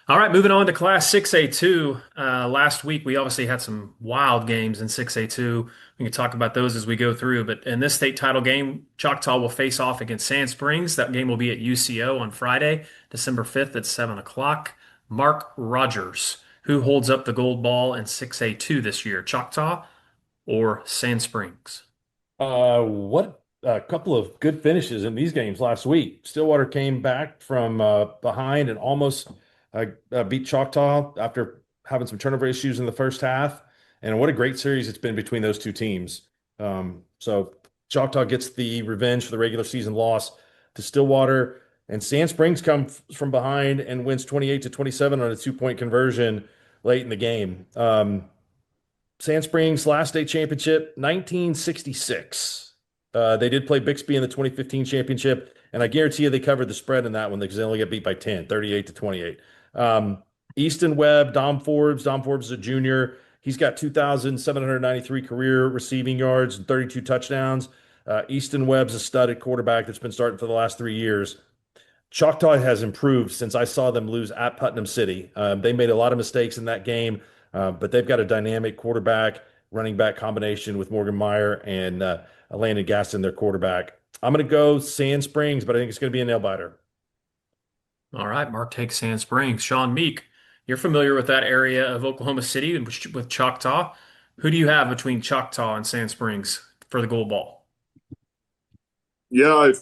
All right, moving on to Class 6A2. Last week, we obviously had some wild games in 6A2. We can talk about those as we go through. But in this state title game, Choctaw will face off against Sand Springs. That game will be at UCO on Friday, December 5th at 7 o'clock. Mark Rogers, who holds up the gold ball in 6A2 this year, Choctaw or Sand Springs? What a couple of good finishes in these games last week. Stillwater came back from behind and almost beat Choctaw after having some turnover issues in the first half. And what a great series it's been between those 2 teams. So Choctaw gets the revenge for the regular season loss to Stillwater. And Sand Springs comes from behind and wins 28-27 on a 2-point conversion late in the game. Sand Springs last state championship, 1966. They did play Bixby in the 2015 championship, and I guarantee you they covered the spread in that one because they only got beat by 10, 38-28. Easton Webb, Dom Forbes. Dom Forbes is a junior. He's got 2,793 career receiving yards and 32 touchdowns. Easton Webb's a stud at quarterback that's been starting for the last 3 years. Choctaw has improved since I saw them lose at Putnam City. They made a lot of mistakes in that game, but they've got a dynamic quarterback, running back combination with Morgan Meyer and Landon Gaston, their quarterback. I'm going to go Sand Springs, but I think it's going to be a nail biter. All right, Mark takes Sand Springs. Sean Meek, you're familiar with that area of Oklahoma City with Choctaw. Who do you have between Choctaw and Sand Springs for the Gold Ball? Yeah,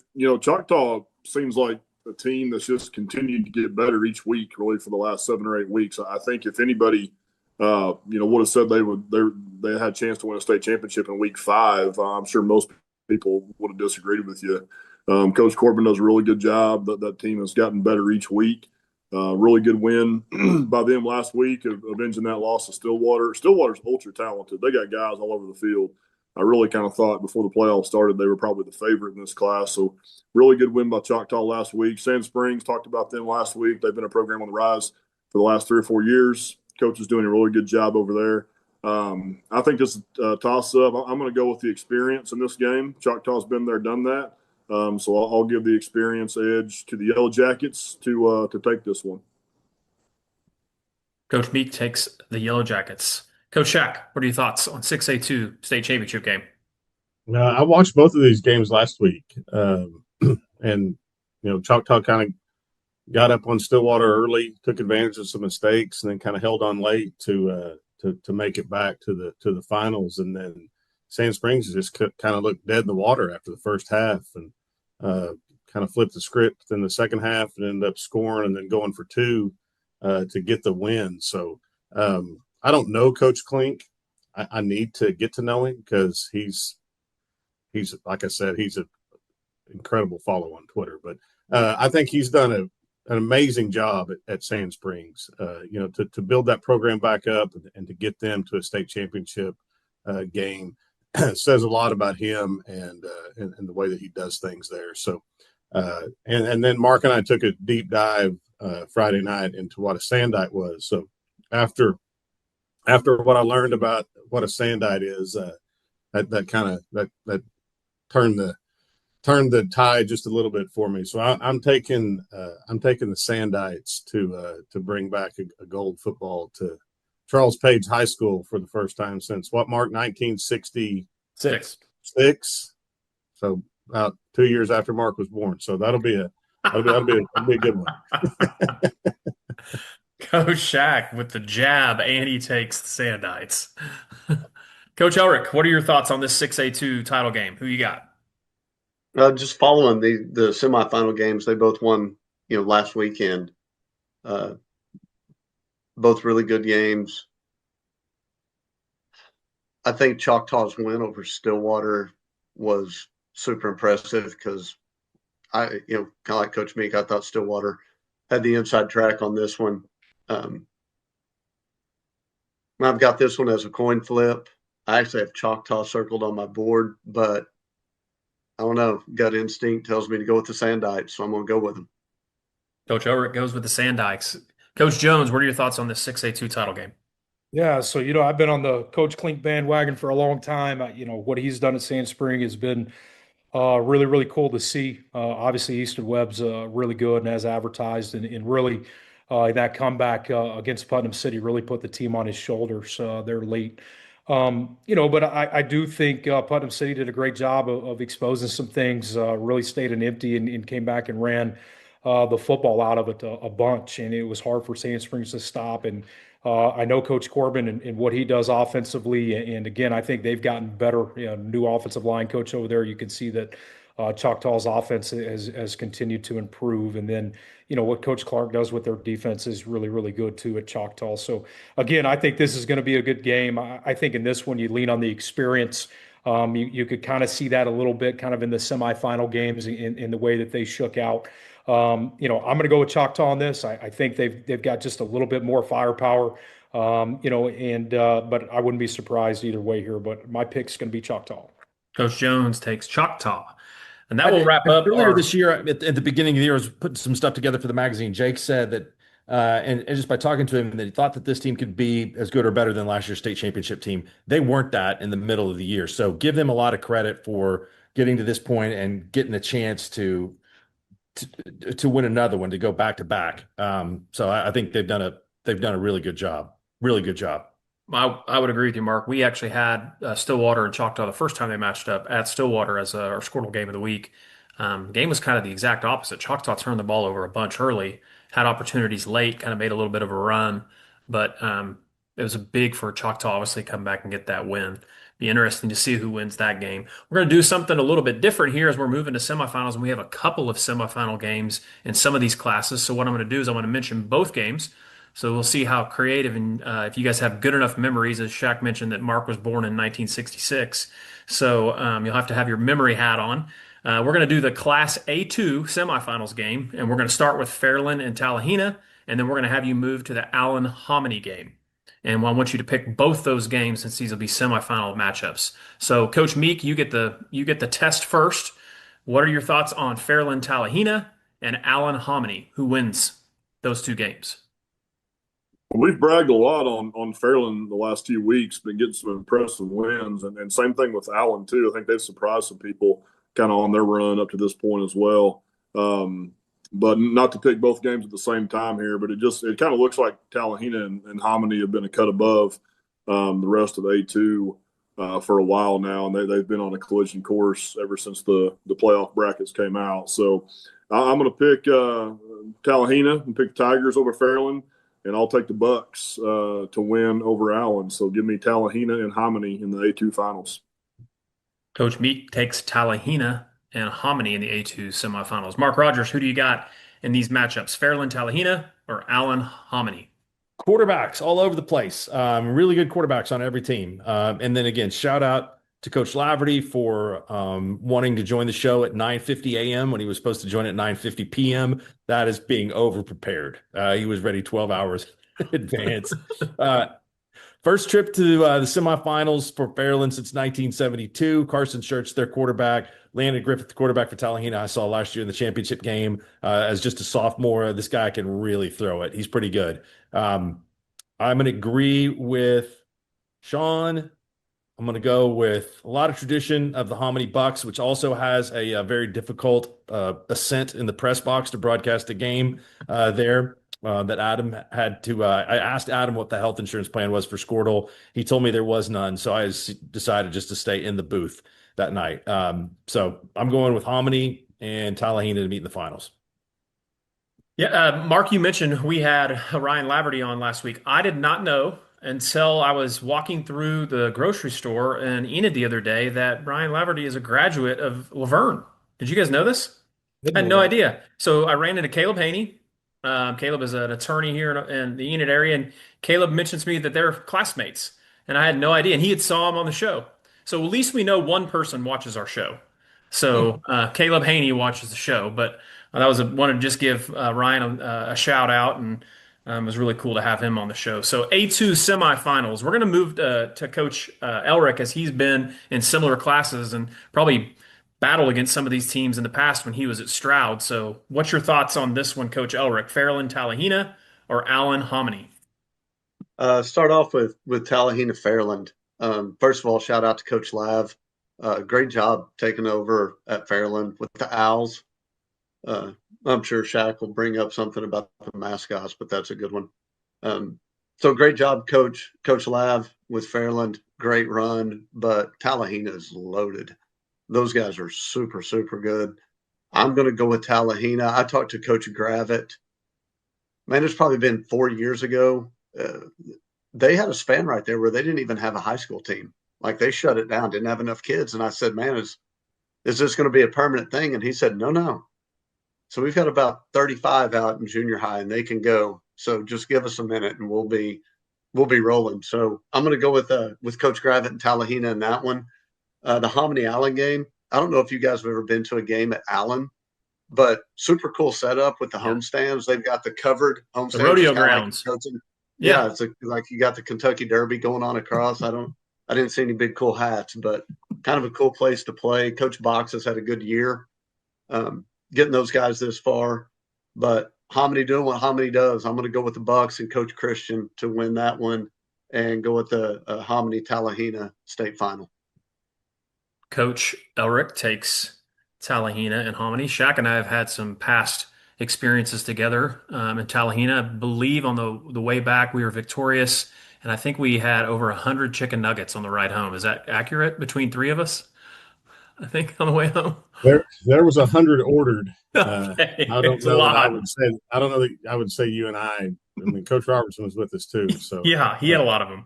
Choctaw seems like a team that's just continued to get better each week, really, for the last 7 or 8 weeks. I think if anybody, would have said they had a chance to win a state championship in week 5, I'm sure most people would have disagreed with you. Coach Corbin does a really good job. That team has gotten better each week. Really good win by them last week, avenging that loss to Stillwater. Stillwater's ultra talented. They got guys all over the field. I really kind of thought before the playoffs started they were probably the favorite in this class. So really good win by Choctaw last week. Sand Springs, talked about them last week. They've been a program on the rise for the last 3 or 4 years. Coach is doing a really good job over there. I think this is a toss-up. I'm going to go with the experience in this game. Choctaw's been there, done that. So I'll give the experience edge to the Yellow Jackets to take this one. Coach Meek takes the Yellow Jackets. Coach Shack, what are your thoughts on 6A2 state championship game? I watched both of these games last week, and Choctaw kind of got up on Stillwater early, took advantage of some mistakes, and then kind of held on late to make it back to the finals. And then Sand Springs just kind of looked dead in the water after the first half, and kind of flipped the script in the second half and ended up scoring and then going for 2 to get the win. So I don't know Coach Klink. I need to get to know him because he's like I said, he's an incredible follow on Twitter. But I think he's done an amazing job at Sand Springs. To build that program back up and to get them to a state championship game says a lot about him and the way that he does things there. So and then Mark and I took a deep dive Friday night into what a sandite was. So after what I learned about what a sandite is, that turned the tide just a little bit for me. So I'm taking the Sandites to bring back a gold football to Charles Page High School for the first time since what, Mark? 1966. So about 2 years after Mark was born. So that'll be a good one. Coach Shack with the jab, and he takes the Sandites. Coach Elric, what are your thoughts on this 6A2 title game? Who you got? Just following the semifinal games, they both won, last weekend. Both really good games. I think Choctaw's win over Stillwater was super impressive because kind of like Coach Meek, I thought Stillwater had the inside track on this one. I've got this one as a coin flip. I actually have Choctaw circled on my board, but I don't know. Gut instinct tells me to go with the Sandites, so I'm going to go with them. Coach Elric goes with the Sandikes. Coach Jones, what are your thoughts on this 6A2 title game? Yeah, so I've been on the Coach Klink bandwagon for a long time. What he's done at Sand Spring has been really, really cool to see. Obviously, Easton Webb's really good and as advertised, and really that comeback against Putnam City really put the team on his shoulders. They're late. But I do think Putnam City did a great job of exposing some things, really stayed an empty and came back and ran the football out of it a bunch. And it was hard for Sand Springs to stop. And I know Coach Corbin and what he does offensively. And again, I think they've gotten better. New offensive line coach over there. You can see that Choctaw's offense has continued to improve. And then, what Coach Clark does with their defense is really, really good too at Choctaw. So again, I think this is going to be a good game. I think in this one, you lean on the experience. You could kind of see that a little bit kind of in the semifinal games in the way that they shook out. I'm going to go with Choctaw on this. I think they've got just a little bit more firepower. But I wouldn't be surprised either way here. But my pick's going to be Choctaw. Coach Jones takes Choctaw. And that will wrap up Earlier this year, at the beginning of the year, I was putting some stuff together for the magazine. Jake said that, and just by talking to him, that he thought that this team could be as good or better than last year's state championship team. They weren't that in the middle of the year. So give them a lot of credit for getting to this point and getting a chance to win another one, to go back to back. So I think they've done a really good job. Really good job. I would agree with you, Mark. We actually had Stillwater and Choctaw the first time they matched up at Stillwater as our Squirtle game of the week. Game was kind of the exact opposite. Choctaw turned the ball over a bunch early, had opportunities late, kind of made a little bit of a run, but it was a big for Choctaw obviously come back and get that win. Be interesting to see who wins that game. We're going to do something a little bit different here as we're moving to semifinals, and we have a couple of semifinal games in some of these classes. So what I'm going to do is I'm going to mention both games. So we'll see how creative and if you guys have good enough memories, as Shaq mentioned that Mark was born in 1966. So you'll have to have your memory hat on. We're going to do the Class A2 semifinals game, and we're going to start with Fairland and Tallahena, and then we're going to have you move to the Allen Hominy game. And I want you to pick both those games since these will be semifinal matchups. So Coach Meek, you get the test first. What are your thoughts on Fairland Tallahena and Allen Hominy? Who wins those two games? We've bragged a lot on Fairland the last few weeks, been getting some impressive wins, and same thing with Allen too. I think they've surprised some people kind of on their run up to this point as well. But not to pick both games at the same time here, but it kind of looks like Tallahena and Hominy have been a cut above the rest of the A2 for a while now, and they've been on a collision course ever since the playoff brackets came out. So I'm going to pick Tallahena and pick the Tigers over Fairland. And I'll take the Bucks to win over Allen. So give me Tallahena and Hominy in the A2 finals. Coach Meek takes Tallahena and Hominy in the A2 semifinals. Mark Rogers, who do you got in these matchups? Fairland Tallahena or Allen Hominy? Quarterbacks all over the place. Really good quarterbacks on every team. And then again, shout out to Coach Laverty for wanting to join the show at 9:50 a.m. when he was supposed to join at 9:50 p.m. That is being over-prepared. He was ready 12 hours in advance. First trip to the semifinals for Fairland since 1972. Carson Church, their quarterback. Landon Griffith, the quarterback for Tallahena, I saw last year in the championship game as just a sophomore. This guy can really throw it. He's pretty good. I'm going to agree with Sean. I'm going to go with a lot of tradition of the Hominy Bucks, which also has a very difficult ascent in the press box to broadcast a game there. That Adam had to. I asked Adam what the health insurance plan was for Squirtle. He told me there was none, so I decided just to stay in the booth that night. So I'm going with Hominy and Tallahena to meet in the finals. Yeah, Mark, you mentioned we had Ryan Laverty on last week. I did not know until I was walking through the grocery store in Enid the other day that Ryan Laverty is a graduate of Laverne. Did you guys know this? I had no idea. So I ran into Caleb Haney. Caleb is an attorney here in the Enid area, and Caleb mentions to me that they're classmates, and I had no idea. And he had saw him on the show, so at least we know one person watches our show. So Caleb Haney watches the show, but wanted to just give Ryan a shout out, and it was really cool to have him on the show. So A2 semifinals, we're going to move to Coach Elric as he's been in similar classes and probably battled against some of these teams in the past when he was at Stroud. So what's your thoughts on this one, Coach Elric? Fairland Tallahena or Allen Hominy? Start off with Tallahena Fairland. First of all, shout out to Coach Lav. Great job taking over at Fairland with the Owls. I'm sure Shaq will bring up something about the mascots, but that's a good one. So great job, Coach Lav with Fairland. Great run, but Tallahena is loaded. Those guys are super, super good. I'm going to go with Tallahena. I talked to Coach Gravitt. Man, it's probably been 4 years ago. They had a span right there where they didn't even have a high school team. Like they shut it down, didn't have enough kids. And I said, man, is this going to be a permanent thing? And he said, no. So we've got about 35 out in junior high, and they can go. So just give us a minute, and we'll be rolling. So I'm going to go with Coach Gravitt and Tallahena in that one. The Hominy Allen game. I don't know if you guys have ever been to a game at Allen, but super cool setup with the homestands. They've got the covered homestands, The rodeo kinda like grounds. Kentucky. Yeah. Yeah, it's like you got the Kentucky Derby going on across. I didn't see any big cool hats, but kind of a cool place to play. Coach Box has had a good year getting those guys this far, but Hominy doing what Hominy does. I'm going to go with the Bucks and Coach Christian to win that one, and go with the Hominy Tallahena state final. Coach Elric takes Tallahena and Hominy. Shaq and I have had some past experiences together in Tallahena. I believe on the way back we were victorious, and I think we had over 100 chicken nuggets on the ride home. Is that accurate between three of us? I think on the way home. There was 100 ordered. Okay. I don't It's a know that I lot. would say. I don't know that I would say you and I. I mean, Coach Robertson was with us too. So Yeah, he had a lot of them.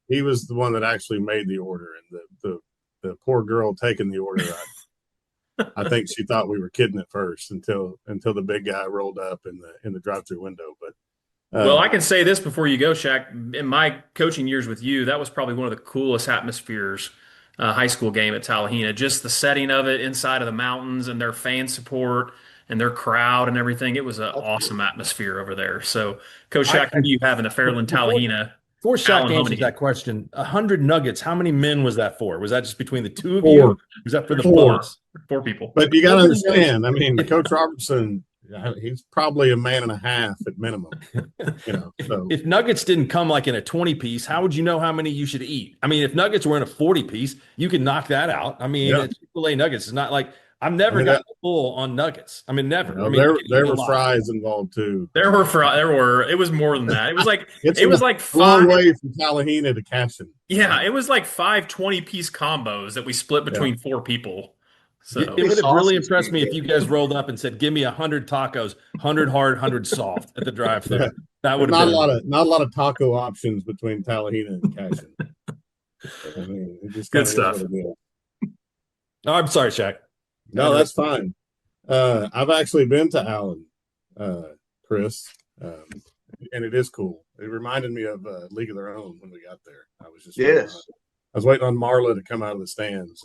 he was the one that actually made the order, and the poor girl taking the order. I think she thought we were kidding at first until the big guy rolled up in the drive-through window. But Well, I can say this before you go, Shaq. In my coaching years with you, that was probably one of the coolest atmospheres, high school game at Tallahena. Just the setting of it inside of the mountains and their fan support and their crowd and everything. It was an awesome atmosphere over there. So, Coach Shaq, who do you have in the Fairland Tallahena? Before Shaq Allen answers Hominy? that question, 100 nuggets, how many men was that for? Was that just between the two of Four. you? Was that for the Four. Bucks? 4 people. But you got to understand. I mean, Coach Robertson, he's probably a man and a half at minimum. So If nuggets didn't come like in a 20 piece, how would you know how many you should eat? I mean, if nuggets were in a 40 piece, you could knock that out. I mean, it's Chick-fil-A nuggets. It's not like I've never gotten full on nuggets. I mean, never. I mean, there were fries involved too. There were. It was more than that. It was like It's it was like a long 5. way from Tallahena to Casson. Yeah, it was like 5 20-piece combos that we split between 4 people. So it would have really impressed me if you guys rolled up and said, "Give me 100 tacos, 100 hard, 100 soft" at the drive-thru. Yeah. That would not have a lot of taco options between Tallahena and Casson. I mean, it just Good kinda is stuff. what it is. Oh, I'm sorry, Shaq. No, that's fine. I've actually been to Allen, Chris, and it is cool. It reminded me of League of Their Own when we got there. I was just I was waiting on Marla to come out of the stands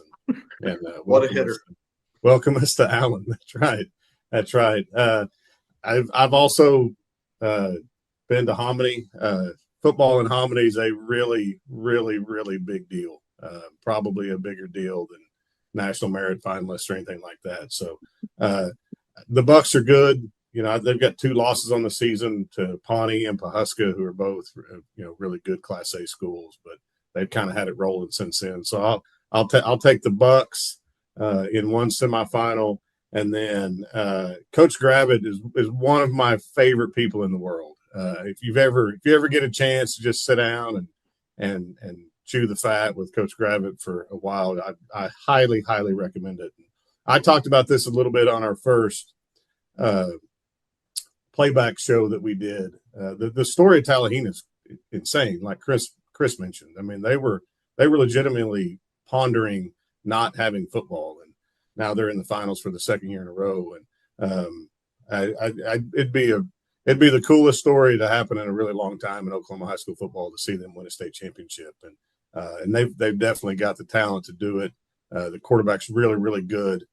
and What a hitter! Welcome us to Allen. That's right. I've also been to Hominy. Football in Hominy is a really, really, really big deal. Probably a bigger deal than national merit finalists or anything like that. So the Bucks are good. They've got 2 losses on the season to Pawnee and Pahuska, who are both really good Class A schools, but they've kind of had it rolling since then. So I'll take the Bucks in one semifinal, and then Coach Gravitt is one of my favorite people in the world. If you ever get a chance to just sit down and chew the fat with Coach Gravitt for a while, I highly, highly recommend it. I talked about this a little bit on our first playback show that we did. The story of Tallahena is insane, like Chris mentioned. I mean, they were legitimately pondering not having football, and now they're in the finals for the second year in a row. And it'd be the coolest story to happen in a really long time in Oklahoma high school football, to see them win a state championship. And they've definitely got the talent to do it. The quarterback's really, really good.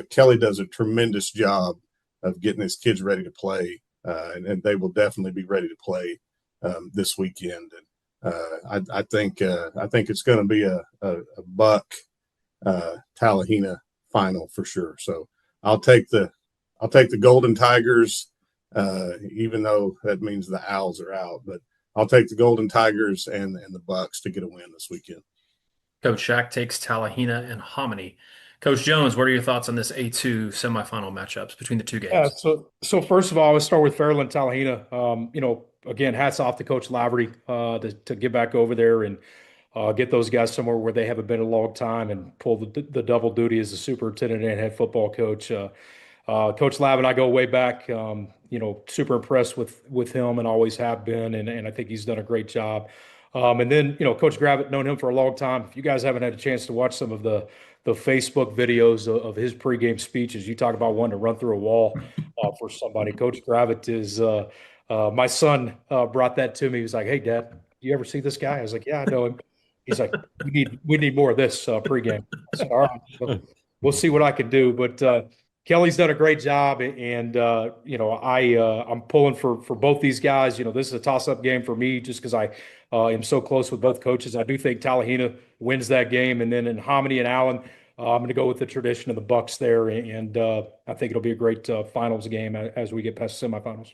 Kelly does a tremendous job of getting his kids ready to play, and they will definitely be ready to play this weekend. And I think it's going to be a Buck Tallahena final for sure. So I'll take the Golden Tigers, even though that means the Owls are out. But I'll take the Golden Tigers and the Bucks to get a win this weekend. Coach Shaq takes Tallahena and Hominy. Coach Jones, what are your thoughts on this A2 semifinal matchups between the two games? Yeah, so first of all, I would start with Fairland Tallahena. Again, hats off to Coach Laverty to get back over there and get those guys somewhere where they haven't been a long time, and pull the double duty as a superintendent and head football coach. Coach Lav and I go way back. Super impressed with him and always have been, and I think he's done a great job. And then Coach Gravitt, known him for a long time. If you guys haven't had a chance to watch some of the Facebook videos of his pregame speeches, you talk about wanting to run through a wall for somebody. Coach Gravitt is. My son brought that to me. He was like, "Hey, Dad, you ever see this guy?" I was like, "Yeah, I know him." He's like, "We need more of this pregame." I said, "All right, we'll see what I can do." But Kelly's done a great job, and I'm pulling for both these guys. This is a toss-up game for me, just because I am so close with both coaches. I do think Talihina wins that game, and then in Hominy and Allen, I'm going to go with the tradition of the Bucks there, and I think it'll be a great finals game as we get past the semifinals.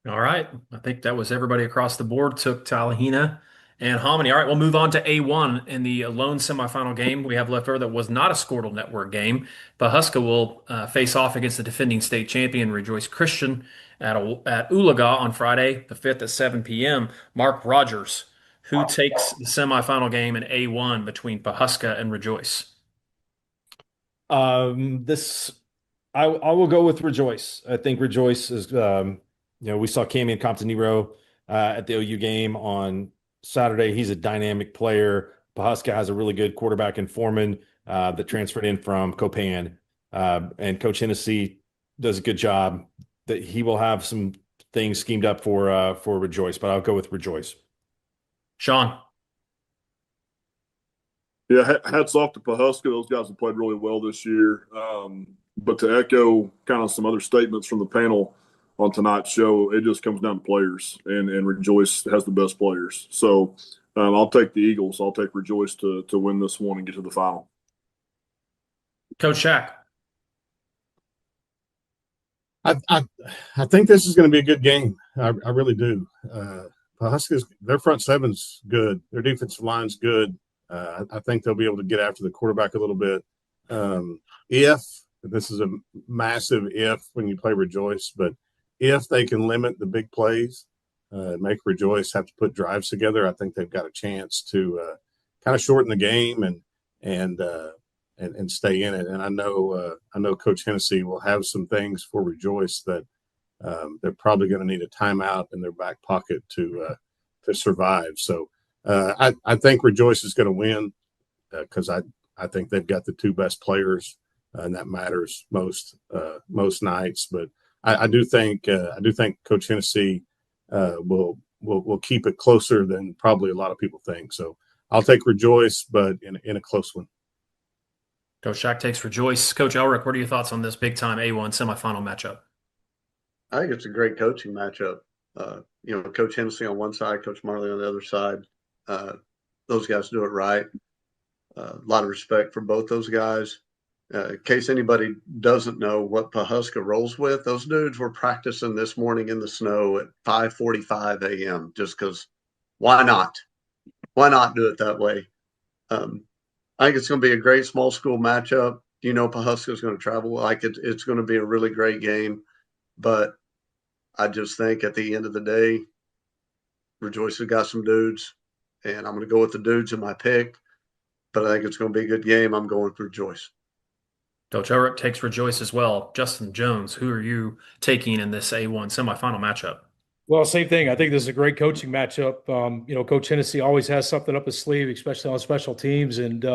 All right. I think that was everybody across the board took Talihina and Hominy. All right, we'll move on to A1 in the lone semifinal game we have left over that was not a Squirtle Network game. Pahuska will face off against the defending state champion Rejoice Christian at Oolaga on Friday, the 5th at 7 p.m. Mark Rogers, who takes the semifinal game in A1 between Pahuska and Rejoice? This I will go with Rejoice. I think Rejoice is we saw Camion Comptonero at the OU game on Saturday. He's a dynamic player. Pahuska has a really good quarterback in Foreman that transferred in from Copan. And Coach Hennessy does a good job. That he will have some things schemed up for Rejoice, but I'll go with Rejoice. Sean. Yeah, hats off to Pahuska. Those guys have played really well this year. But to echo kind of some other statements from the panel on tonight's show, it just comes down to players, and Rejoice has the best players. So I'll take the Eagles. I'll take Rejoice to win this one and get to the final. Coach Shack. I think this is going to be a good game. I really do. Pahuska's their front seven's good. Their defensive line's good. I think they'll be able to get after the quarterback a little bit. If this is a massive if when you play Rejoice, but if they can limit the big plays, make Rejoice have to put drives together, I think they've got a chance to kind of shorten the game and stay in it. And I know Coach Hennessy will have some things for Rejoice that they're probably going to need a timeout in their back pocket to survive. So I think Rejoice is going to win because I think they've got the two best players, and that matters most nights. But I do think Coach Hennessy will keep it closer than probably a lot of people think. So I'll take Rejoice, but in a close one. Coach Shack takes Rejoice. Coach Elrick, what are your thoughts on this big time A1 semifinal matchup? I think it's a great coaching matchup. Coach Hennessy on one side, Coach Marley on the other side. Those guys do it right. A lot of respect for both those guys. In case anybody doesn't know what Pahuska rolls with, those dudes were practicing this morning in the snow at 5:45 a.m. just because why not? Why not do it that way? I think it's going to be a great small school matchup. Pahuska is going to travel. It's going to be a really great game. But I just think at the end of the day, Rejoice has got some dudes, and I'm going to go with the dudes in my pick. But I think it's going to be a good game. I'm going with Rejoice. Coach Elrick takes Rejoice as well. Justin Jones, who are you taking in this A1 semifinal matchup? Well, same thing. I think this is a great coaching matchup. Coach Hennessy always has something up his sleeve, especially on special teams, and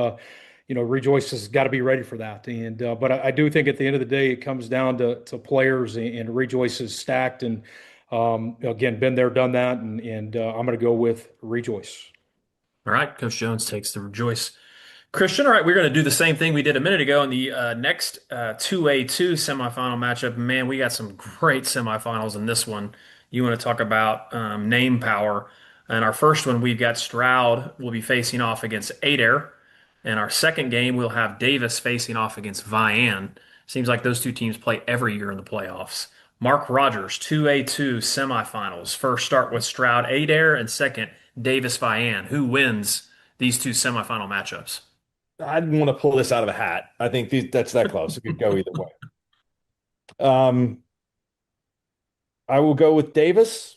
Rejoice has got to be ready for that. And but I do think at the end of the day, it comes down to players, and Rejoice is stacked, and again, been there, done that, and I'm going to go with Rejoice. All right, Coach Jones takes the Rejoice. Christian, all right, we're going to do the same thing we did a minute ago in the next 2A2 semifinal matchup. Man, we got some great semifinals in this one. You want to talk about name power. And our first one, we've got Stroud will be facing off against Adair. And our second game, we'll have Davis facing off against Vian. Seems like those two teams play every year in the playoffs. Mark Rogers, 2A2 semifinals. First start with Stroud Adair, and second, Davis Vian. Who wins these two semifinal matchups? I'd want to pull this out of a hat. I think that's that close. It could go either way. I will go with Davis,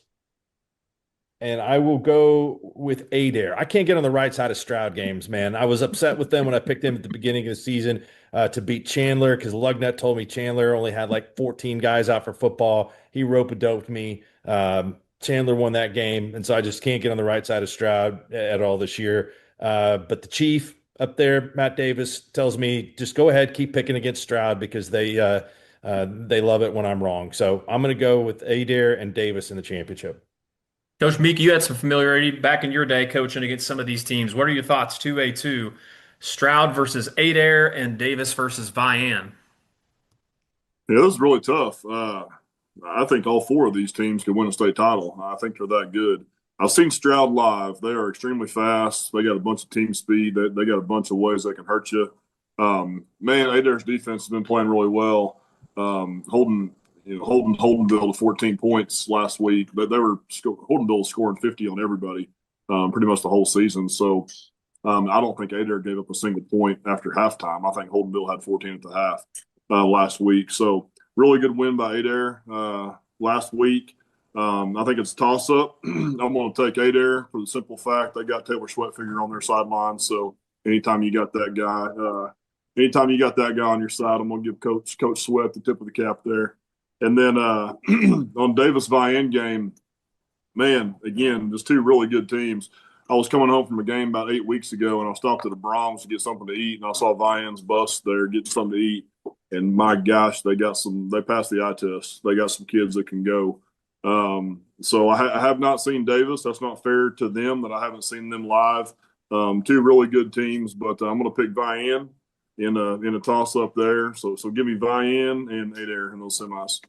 and I will go with Adair. I can't get on the right side of Stroud games, man. I was upset with them when I picked them at the beginning of the season to beat Chandler because Lugnut told me Chandler only had like 14 guys out for football. He rope-a-doped me. Chandler won that game, and so I just can't get on the right side of Stroud at all this year. But the Chief up there, Matt Davis, tells me just go ahead, keep picking against Stroud because they love it when I'm wrong. So I'm going to go with Adair and Davis in the championship. Coach Meek, you had some familiarity back in your day coaching against some of these teams. What are your thoughts? 2A2, Stroud versus Adair and Davis versus Vian. Yeah, this is really tough. I think all four of these teams could win a state title. I think they're that good. I've seen Stroud live. They are extremely fast. They got a bunch of team speed. They got a bunch of ways they can hurt you. Man, Adair's defense has been playing really well. Holding Holdenville to 14 points last week, but Holdenville scoring 50 on everybody, pretty much the whole season. So I don't think Adair gave up a single point after halftime. I think Holdenville had 14 at the half last week. So really good win by Adair last week. I think it's a toss-up. I'm going to take Adair for the simple fact they got Taylor Sweatfinger on their sideline. So anytime you got that guy on your side, I'm going to give Coach Sweat the tip of the cap there. And then on Davis-Vian game, man, again, just two really good teams. I was coming home from a game about 8 weeks ago, and I stopped at the Brahms to get something to eat, and I saw Vian's bus there getting something to eat. And my gosh, they passed the eye test. They got some kids that can go. So I have not seen Davis. That's not fair to them that I haven't seen them live. Two really good teams, but I'm going to pick Vian in a toss up there. So give me Vian and Adair in those semis.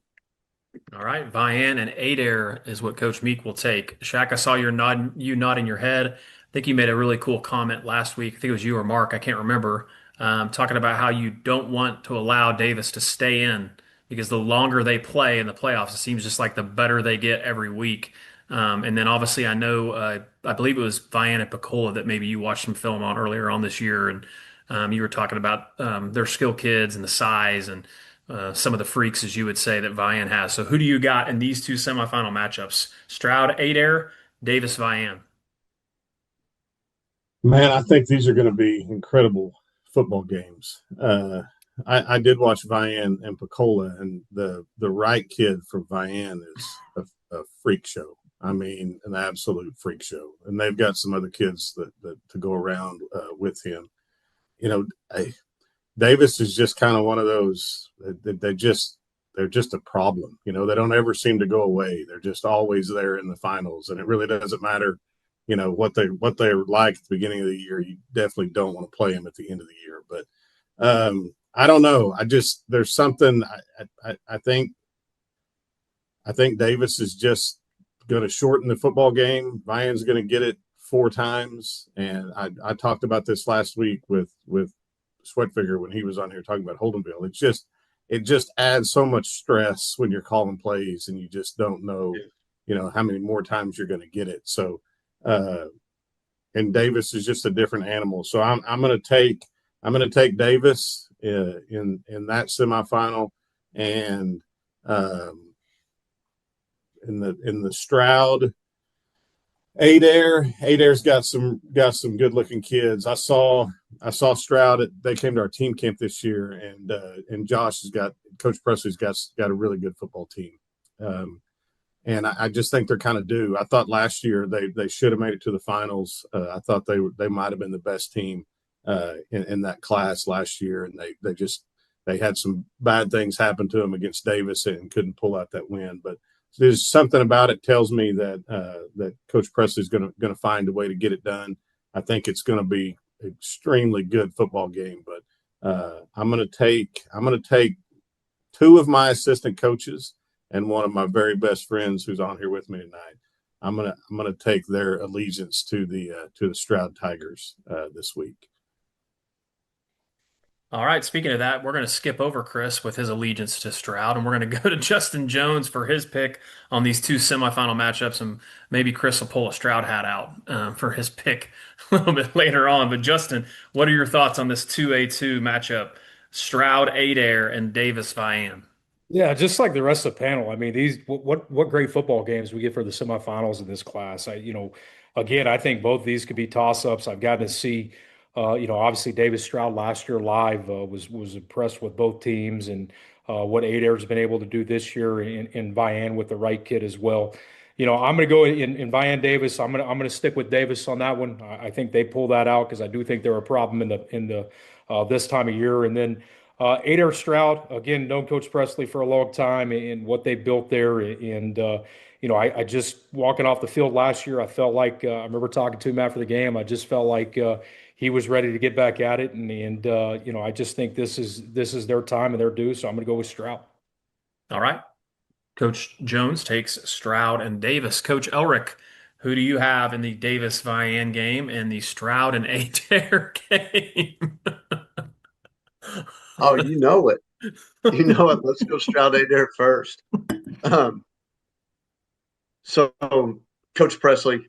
All right, Vian and Adair is what Coach Meek will take. Shaq, I saw you nodding your head. I think you made a really cool comment last week. I think it was you or Mark. I can't remember. Talking about how you don't want to allow Davis to stay in because the longer they play in the playoffs, it seems just like the better they get every week. And then obviously I know, I believe it was Vian and Picola that maybe you watched some film on earlier on this year. And you were talking about their skill kids and the size and some of the freaks, as you would say, that Vian has. So who do you got in these two semifinal matchups? Stroud, Adair, Davis, Vian. Man, I think these are going to be incredible football games. I did watch Vian and Picola, and the right kid for Vian is a freak show. I mean, an absolute freak show. And they've got some other kids that to go around with him. You know, Davis is just kind of one of those they're just a problem. You know, they don't ever seem to go away. They're just always there in the finals, and it really doesn't matter. You know what they're like at the beginning of the year. You definitely don't want to play them at the end of the year. But I don't know. There's something. I think Davis is just going to shorten the football game. Vian's going to get it 4 times, and I talked about this last week with Sweatfigure when he was on here talking about Holdenville. It just adds so much stress when you're calling plays and you just don't know, you know, how many more times you're going to get it. So, and Davis is just a different animal. So I'm going to take Davis in that semifinal, and in the Stroud Adair's got some good looking kids. I saw Stroud. They came to our team camp this year, and Coach Presley's got a really good football team. And I just think they're kind of due. I thought last year they should have made it to the finals. I thought they might have been the best team in that class last year, and they had some bad things happen to them against Davis and couldn't pull out that win. But there's something about it tells me that Coach Presley is going to find a way to get it done. I think it's going to be an extremely good football game. But I'm going to take 2 of my assistant coaches and one of my very best friends who's on here with me tonight. I'm gonna take their allegiance to the Stroud Tigers this week. All right, speaking of that, we're going to skip over Chris with his allegiance to Stroud, and we're going to go to Justin Jones for his pick on these 2 semifinal matchups, and maybe Chris will pull a Stroud hat out for his pick a little bit later on. But Justin, what are your thoughts on this 2A2 matchup? Stroud, Adair, and Davis, Vian. Yeah, just like the rest of the panel. I mean, what great football games we get for the semifinals in this class. Again, I think both these could be toss-ups. I've gotten to see, obviously Davis Stroud last year live was impressed with both teams and what Adair's been able to do this year in Vian with the right kid as well. I'm going to go in Vian Davis. I'm going to stick with Davis on that one. I think they pull that out because I do think they're a problem in the this time of year. And then Adair Stroud, again, known Coach Presley for a long time and what they built there. And, I just walking off the field last year, I felt like I remember talking to him after the game. I just felt like he was ready to get back at it. And I just think this is their time and their due. So I'm going to go with Stroud. All right. Coach Jones takes Stroud and Davis. Coach Elric, who do you have in the Davis-Vian game and the Stroud and Adair game? Oh, you know it. You know it. Let's go Stroud there first. Um, so Coach Presley,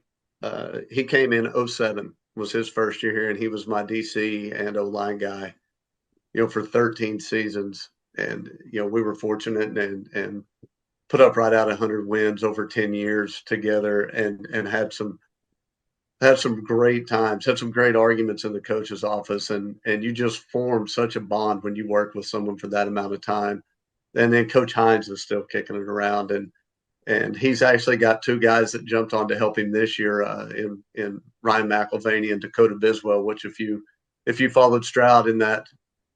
he came in '07, was his first year here, and he was my DC and O-line guy, for 13 seasons. And, we were fortunate and put up right at 100 wins over 10 years together and had some great times, had some great arguments in the coach's office. And you just form such a bond when you work with someone for that amount of time. And then Coach Hines is still kicking it around. And he's actually got two guys that jumped on to help him this year in Ryan McElvaney and Dakota Biswell, which if you followed Stroud in that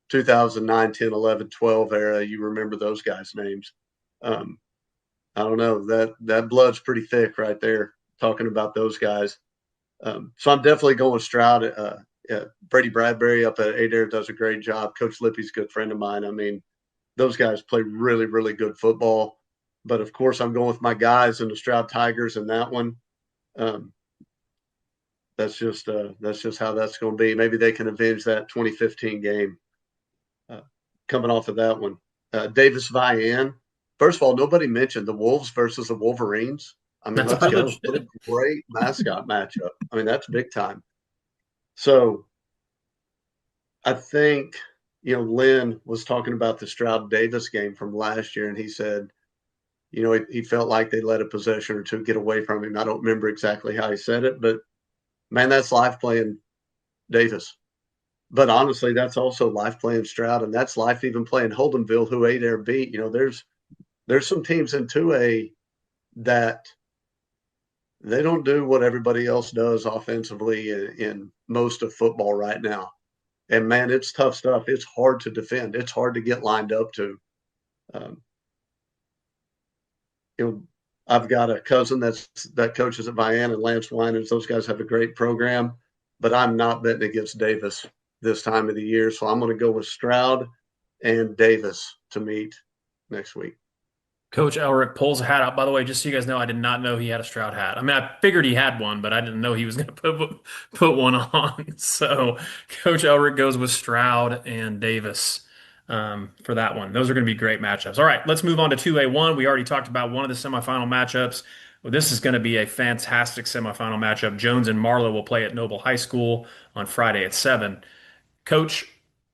2009, 10, 11, 12 era, you remember those guys' names. I don't know, that blood's pretty thick right there talking about those guys. So I'm definitely going with Stroud. Brady Bradbury up at Adair does a great job. Coach Lippy's a good friend of mine. I mean, those guys play really, really good football. But of course, I'm going with my guys and the Stroud Tigers in that one. That's just how that's going to be. Maybe they can avenge that 2015 game coming off of that one. Davis-Vian. First of all, nobody mentioned the Wolves versus the Wolverines. I mean, let's go. What a great mascot matchup. I mean, that's big time. So I think, Lynn was talking about the Stroud Davis game from last year, and he said, he felt like they let a possession or two get away from him. I don't remember exactly how he said it, but man, that's life playing Davis. But honestly, that's also life playing Stroud, and that's life even playing Holdenville, who Adair beat. There's some teams in 2A that they don't do what everybody else does offensively in most of football right now. And man, it's tough stuff. It's hard to defend. It's hard to get lined up to. Um, I've got a cousin that coaches at Vian and Lance Winans. Those guys have a great program, but I'm not betting against Davis this time of the year. So I'm going to go with Stroud and Davis to meet next week. Coach Elric pulls a hat out. By the way, just so you guys know, I did not know he had a Stroud hat. I mean, I figured he had one, but I didn't know he was going to put one on. So Coach Elric goes with Stroud and Davis for that one. Those are going to be great matchups. All right, let's move on to 2A1. We already talked about one of the semifinal matchups. Well, this is going to be a fantastic semifinal matchup. Jones and Marlowe will play at Noble High School on Friday at 7. Coach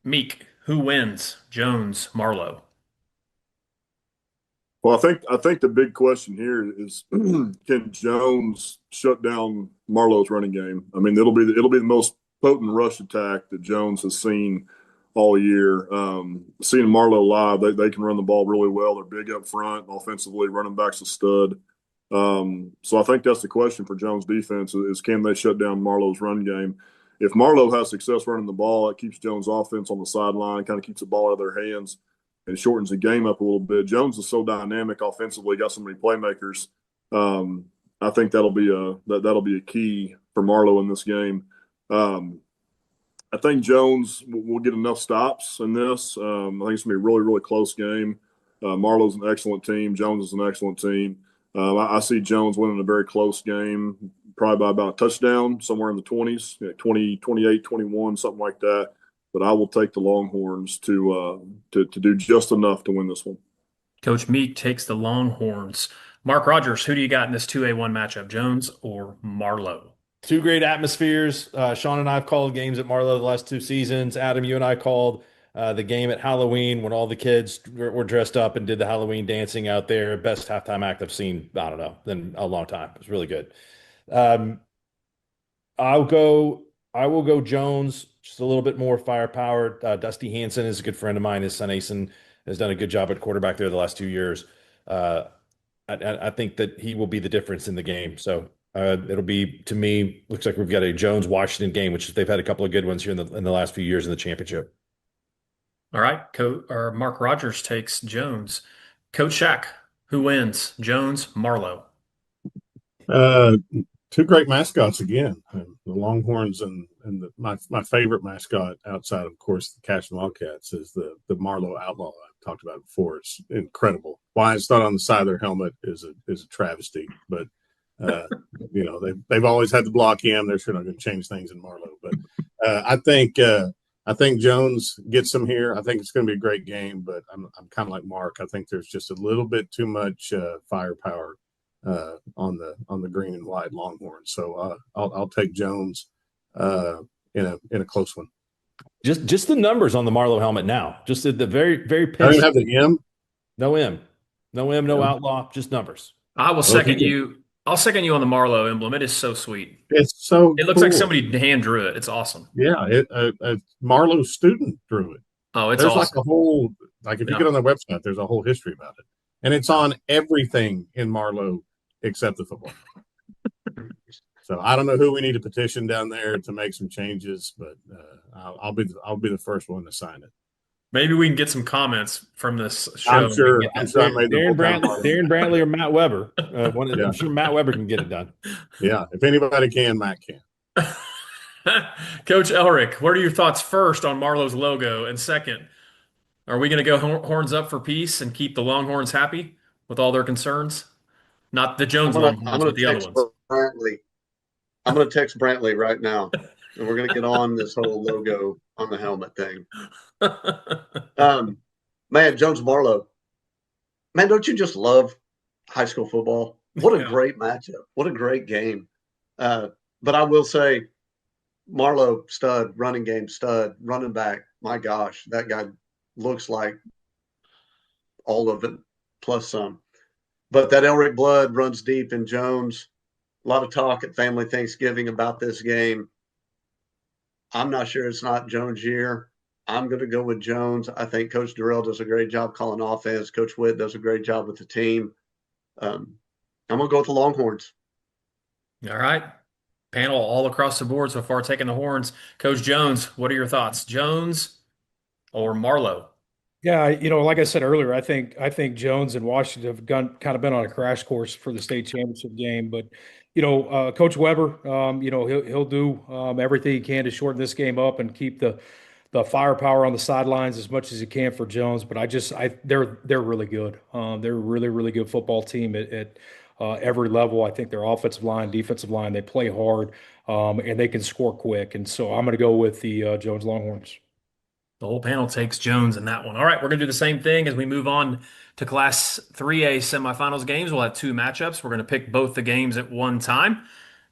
Meek, who wins? Jones, Marlowe. Well, I think the big question here is can Jones shut down Marlowe's running game? I mean, it'll be the most potent rush attack that Jones has seen all year. Seeing Marlowe live, they can run the ball really well. They're big up front, offensively. Running back's a stud. So I think that's the question for Jones' defense is can they shut down Marlowe's run game? If Marlowe has success running the ball, it keeps Jones' offense on the sideline, kind of keeps the ball out of their hands and shortens the game up a little bit. Jones is so dynamic offensively, got so many playmakers. I think that'll be a key for Marlowe in this game. I think Jones will get enough stops in this. I think it's going to be a really, really close game. Marlowe's an excellent team. Jones is an excellent team. I see Jones winning a very close game, probably by about a touchdown, somewhere in the 20s, 20, 28, 21, something like that. But I will take the Longhorns to do just enough to win this one. Coach Meek takes the Longhorns. Mark Rogers, who do you got in this 2A1 matchup, Jones or Marlowe? Two great atmospheres. Sean and I have called games at Marlowe the last 2 seasons. Adam, you and I called the game at Halloween when all the kids were dressed up and did the Halloween dancing out there. Best halftime act I've seen, I don't know, in a long time. It was really good. I will go Jones, just a little bit more firepower. Dusty Hanson is a good friend of mine. His son Asen has done a good job at quarterback there the last 2 years. I think that he will be the difference in the game. So it'll be, to me, looks like we've got a Jones Washington game, which they've had a couple of good ones here in the last few years in the championship. All right, Mark Rogers takes Jones. Coach Shack, who wins? Jones, Marlowe. two great mascots again, the Longhorns and my favorite mascot outside, of course, the Cash Wildcats is the Marlowe Outlaw. I've talked about it before. It's incredible. Why it's not on the side of their helmet is a travesty. But they've always had the block M. They're sure not going to change things in Marlowe. But I think Jones gets them here. I think it's going to be a great game. But I'm kind of like Mark. I think there's just a little bit too much firepower on the green and white Longhorns. So I'll take Jones in a close one. Just the numbers on the Marlowe helmet now. Just at the very pitch. I don't even have the M. No M, no outlaw. Just numbers. I will second you. I'll second you on the Marlowe emblem. It is so sweet. It's so. It looks cool. like somebody hand drew it. It's awesome. Yeah, a Marlowe student drew it. Oh, it's there's awesome. Like a whole if you get on their website, there's a whole history about it, and it's on everything in Marlowe except the football. So I don't know who we need to petition down there to make some changes, but I'll be the first one to sign it. Maybe we can get some comments from this show. I'm sure I made Darren Brantley or Matt Weber. I'm sure Matt Weber can get it done. Yeah, if anybody can, Matt can. Coach Elrick, what are your thoughts first on Marlowe's logo? And second, are we going to go horns up for peace and keep the Longhorns happy with all their concerns? Not the Jones Longhorns, but the other ones. I'm going to text Brantley right now, and we're going to get on this whole logo on the helmet thing. Man, Jones Marlowe. Man, don't you just love high school football? What a great matchup. What a great game. But I will say, Marlowe, stud, running game, stud, running back. My gosh, that guy looks like all of it plus some. But that Elric blood runs deep in Jones. A lot of talk at family Thanksgiving about this game. I'm not sure it's not Jones' year. I'm going to go with Jones. I think Coach Durrell does a great job calling offense. Coach Witt does a great job with the team. I'm going to go with the Longhorns. All right. Panel all across the board so far taking the horns. Coach Jones, what are your thoughts? Jones or Marlowe? Yeah, like I said earlier, I think Jones and Washington have kind of been on a crash course for the state championship game. But Coach Weber, he'll do everything he can to shorten this game up and keep the firepower on the sidelines as much as he can for Jones. But they're really good. They're a really, really good football team at every level. I think their offensive line, defensive line, they play hard and they can score quick. And so I'm going to go with the Jones Longhorns. The whole panel takes Jones in that one. All right, we're going to do the same thing as we move on to Class 3A semifinals games. We'll have two matchups. We're going to pick both the games at one time.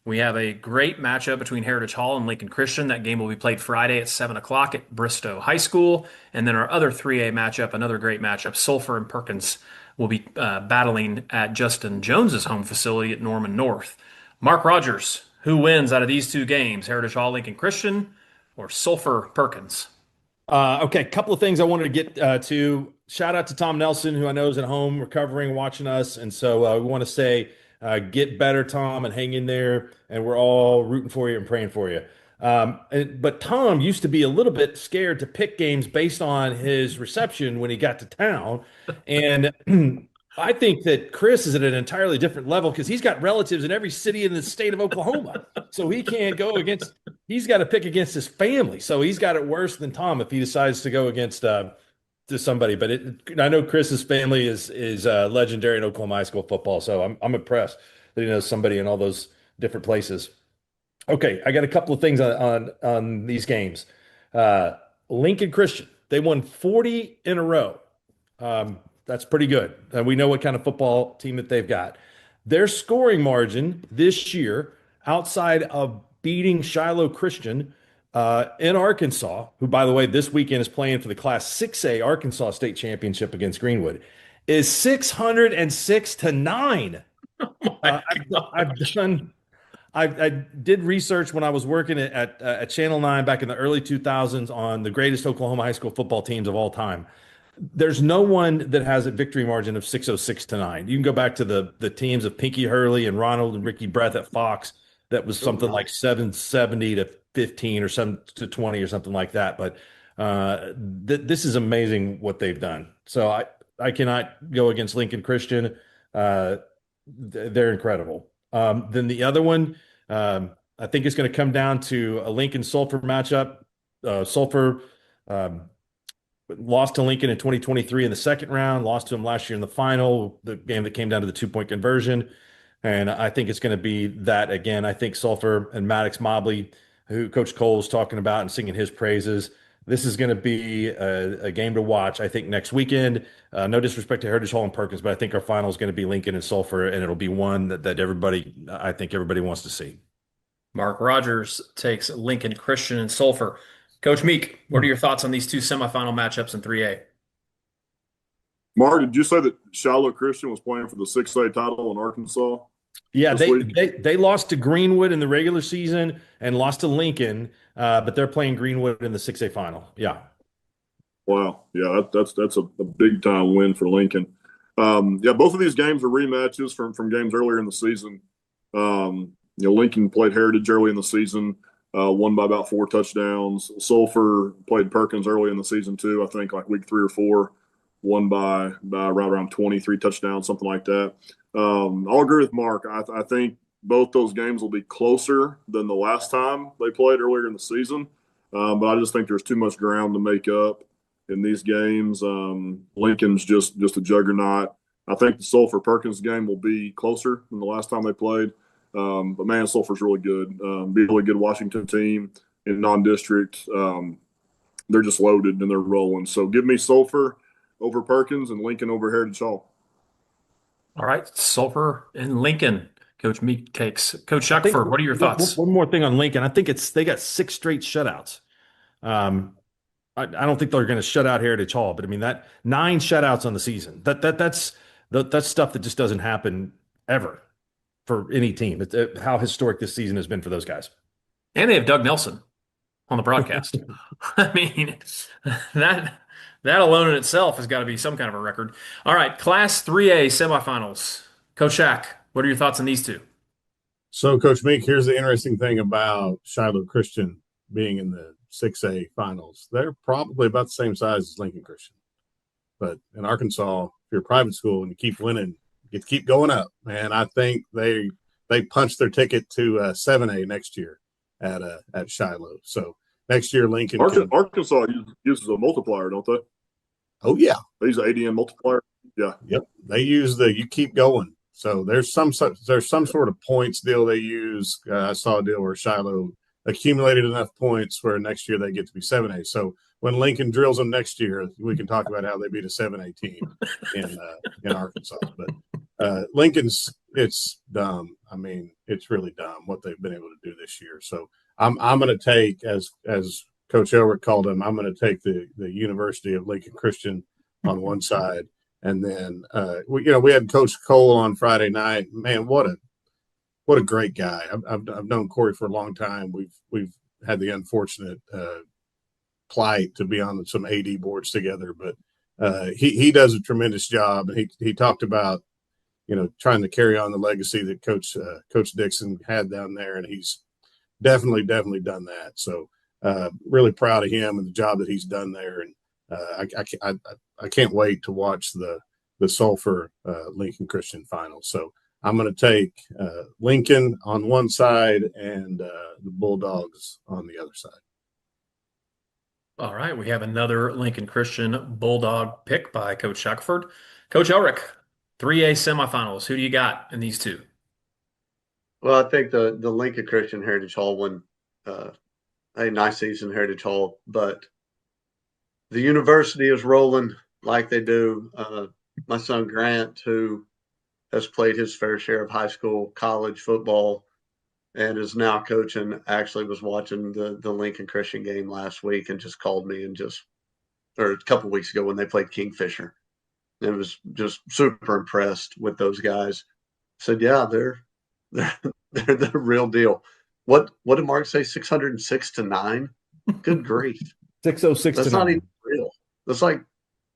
We have a great matchup between Heritage Hall and Lincoln Christian. That game will be played Friday at 7 o'clock at Bristow High School. And then our other 3A matchup, another great matchup, Sulphur and Perkins will be battling at Justin Jones's home facility at Norman North. Mark Rogers, who wins out of these two games, Heritage Hall, Lincoln Christian, or Sulphur Perkins? Okay, a couple of things I wanted to get to. Shout out to Tom Nelson, who I know is at home recovering, watching us. And so we want to say, get better, Tom, and hang in there. And we're all rooting for you and praying for you. But Tom used to be a little bit scared to pick games based on his reception when he got to town. And I think that Chris is at an entirely different level because he's got relatives in every city in the state of Oklahoma. So he can't go against, he's got to pick against his family. So he's got it worse than Tom if he decides to go against to somebody. But I know Chris's family is legendary in Oklahoma high school football. So I'm impressed that he knows somebody in all those different places. Okay, I got a couple of things on these games. Lincoln Christian, they won 40 in a row. That's pretty good. And we know what kind of football team that they've got. Their scoring margin this year, outside of beating Shiloh Christian in Arkansas, who, by the way, this weekend is playing for the Class 6A Arkansas State Championship against Greenwood, is 606-9. I did research when I was working at Channel 9 back in the early 2000s on the greatest Oklahoma high school football teams of all time. There's no one that has a victory margin of 606-9. You can go back to the teams of Pinky Hurley and Ronald and Ricky Breth at Fox. That was something like 770-15 or 7-20 or something like that. But this is amazing what they've done. So I cannot go against Lincoln Christian. They're incredible. Then the other one, I think it's going to come down to a Lincoln Sulphur matchup. Sulphur lost to Lincoln in 2023 in the second round, lost to him last year in the final, the game that came down to the 2-point conversion. And I think it's going to be that again. I think Sulphur and Maddox Mobley, who Coach Cole's talking about and singing his praises, this is going to be a game to watch, I think, next weekend. No disrespect to Heritage Hall and Perkins, but I think our final is going to be Lincoln and Sulphur, and it'll be one that I think everybody wants to see. Mark Rogers takes Lincoln Christian and Sulphur. Coach Meek, what are your thoughts on these two semifinal matchups in 3A? Mark, did you say that Shiloh Christian was playing for the 6A title in Arkansas? Yeah, this week? they lost to Greenwood in the regular season and lost to Lincoln, but they're playing Greenwood in the 6A final. Yeah. Wow. Yeah, that's a big time win for Lincoln. Yeah, both of these games are rematches from games earlier in the season. Lincoln played Heritage early in the season, won by about 4 touchdowns. Sulphur played Perkins early in the season too, I think like week 3 or 4, won by right around 23 touchdowns, something like that. I'll agree with Mark. I think both those games will be closer than the last time they played earlier in the season, but I just think there's too much ground to make up in these games. Lincoln's just a juggernaut. I think the Sulphur Perkins game will be closer than the last time they played. But man, Sulphur's really good. Be a really good Washington team in non-district. They're just loaded and they're rolling. So give me Sulphur over Perkins and Lincoln over Heritage Hall. All right, Sulphur and Lincoln. Coach Meek takes. Coach Shackelford, what are your thoughts? One more thing on Lincoln. I think they got 6 straight shutouts. I don't think they're going to shut out Heritage Hall, but I mean that 9 shutouts on the season. That's stuff that just doesn't happen ever for any team. It's how historic this season has been for those guys. And they have Doug Nelson on the broadcast. I mean, that alone in itself has got to be some kind of a record. All right, Class 3A semifinals. Coach Shack, what are your thoughts on these two? So, Coach Meek, here's the interesting thing about Shiloh Christian being in the 6A finals. They're probably about the same size as Lincoln Christian. But in Arkansas, if you're a private school and you keep winning, you keep going up. And I think they punched their ticket to 7A next year at Shiloh. So next year, Lincoln. Arkansas uses a multiplier, don't they? Oh, yeah. They use an ADM multiplier. Yeah. Yep. They use you keep going. So there's some sort of points deal they use. I saw a deal where Shiloh accumulated enough points where next year they get to be 7A. So when Lincoln drills them next year, we can talk about how they beat a 7A team in Arkansas. But Lincoln's, it's dumb. I mean, it's really dumb what they've been able to do this year. So I'm going to take, as Coach Elrick called him, I'm going to take the University of Lincoln Christian on one side. And then, we had Coach Cole on Friday night. Man, what a great guy. I've known Corey for a long time. We've had the unfortunate plight to be on some AD boards together, but he does a tremendous job. And he talked about, trying to carry on the legacy that Coach Dixon had down there, and he's definitely done that. So really proud of him and the job that he's done there. And I can't wait to watch the Sulphur Lincoln Christian final. So I'm going to take Lincoln on one side and the Bulldogs on the other side. All right, we have another Lincoln Christian Bulldog pick by Coach Shackelford. Coach Elrick, 3A semifinals. Who do you got in these two? Well, I think the Lincoln Christian Heritage Hall won a nice season, Heritage Hall, but the university is rolling like they do. My son Grant, who has played his fair share of high school, college football, and is now coaching, actually was watching the Lincoln Christian game last week and just called me or a couple of weeks ago when they played Kingfisher. And was just super impressed with those guys. Said, yeah, they're the real deal. What did Mark say? 606-9? Good grief. 606 That's to not 9. even real. That's like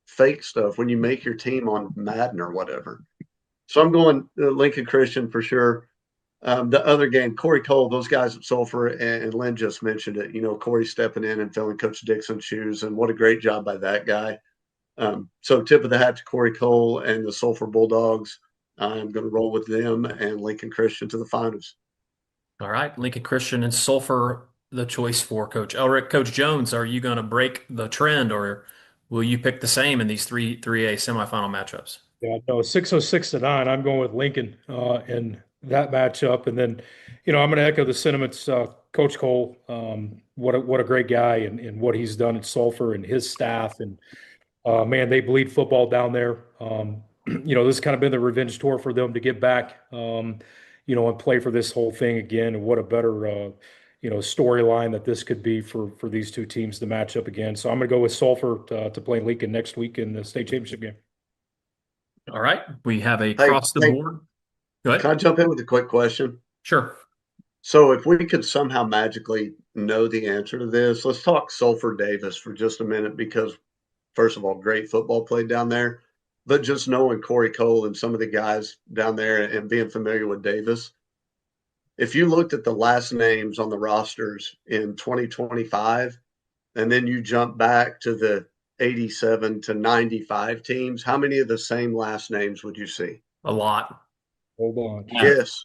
fake stuff when you make your team on Madden or whatever. So I'm going Lincoln Christian for sure. The other game, Corey Cole, those guys at Sulphur, and Lynn just mentioned it. Corey stepping in and filling Coach Dixon's shoes, and what a great job by that guy. So tip of the hat to Corey Cole and the Sulphur Bulldogs. I'm going to roll with them and Lincoln Christian to the finals. All right, Lincoln Christian and Sulphur, the choice for Coach Elric. Coach Jones, are you going to break the trend, or will you pick the same in these 3A semifinal matchups? Yeah, no, 606 to 9. I'm going with Lincoln in that matchup. And then, I'm going to echo the sentiments, Coach Cole. What a great guy and what he's done at Sulphur and his staff. And man, they bleed football down there. This has kind of been the revenge tour for them to get back, and play for this whole thing again. And what a better, storyline that this could be for these two teams to match up again. So I'm going to go with Sulphur to play Lincoln next week in the state championship game. All right, we have a Hey, cross the hey, board. Go ahead. can I jump in with a quick question? Sure. So if we could somehow magically know the answer to this, let's talk Sulphur Davis for just a minute because first of all, great football played down there. But just knowing Corey Cole and some of the guys down there and being familiar with Davis, if you looked at the last names on the rosters in 2025, and then you jump back to the 87 to 95 teams, how many of the same last names would you see? A lot. Hold on. Yes.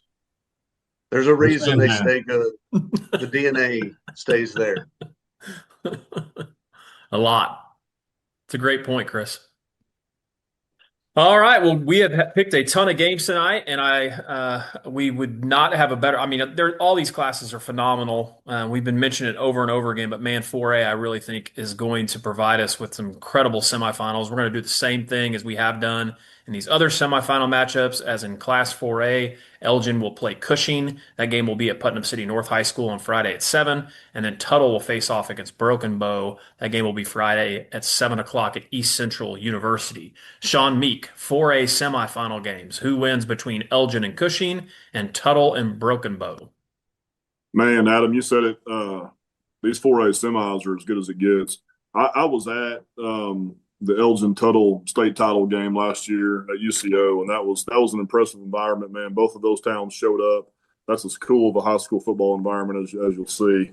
There's a We're reason saying they that. stay good. The DNA stays there. A lot. It's a great point, Chris. All right. Well, we have picked a ton of games tonight, and we would not have a better. I mean, all these classes are phenomenal. We've been mentioning it over and over again, but man, 4A, I really think is going to provide us with some incredible semifinals. We're going to do the same thing as we have done in these other semifinal matchups, as in Class 4A. Elgin will play Cushing. That game will be at Putnam City North High School on Friday at 7. And then Tuttle will face off against Broken Bow. That game will be Friday at 7 o'clock at East Central University. Sean Meek, 4A semifinal games. Who wins between Elgin and Cushing and Tuttle and Broken Bow? Man, Adam, you said it. These 4A semis are as good as it gets. I was at the Elgin Tuttle state title game last year at UCO, and that was an impressive environment, man. Both of those towns showed up. That's as cool of a high school football environment as you'll see.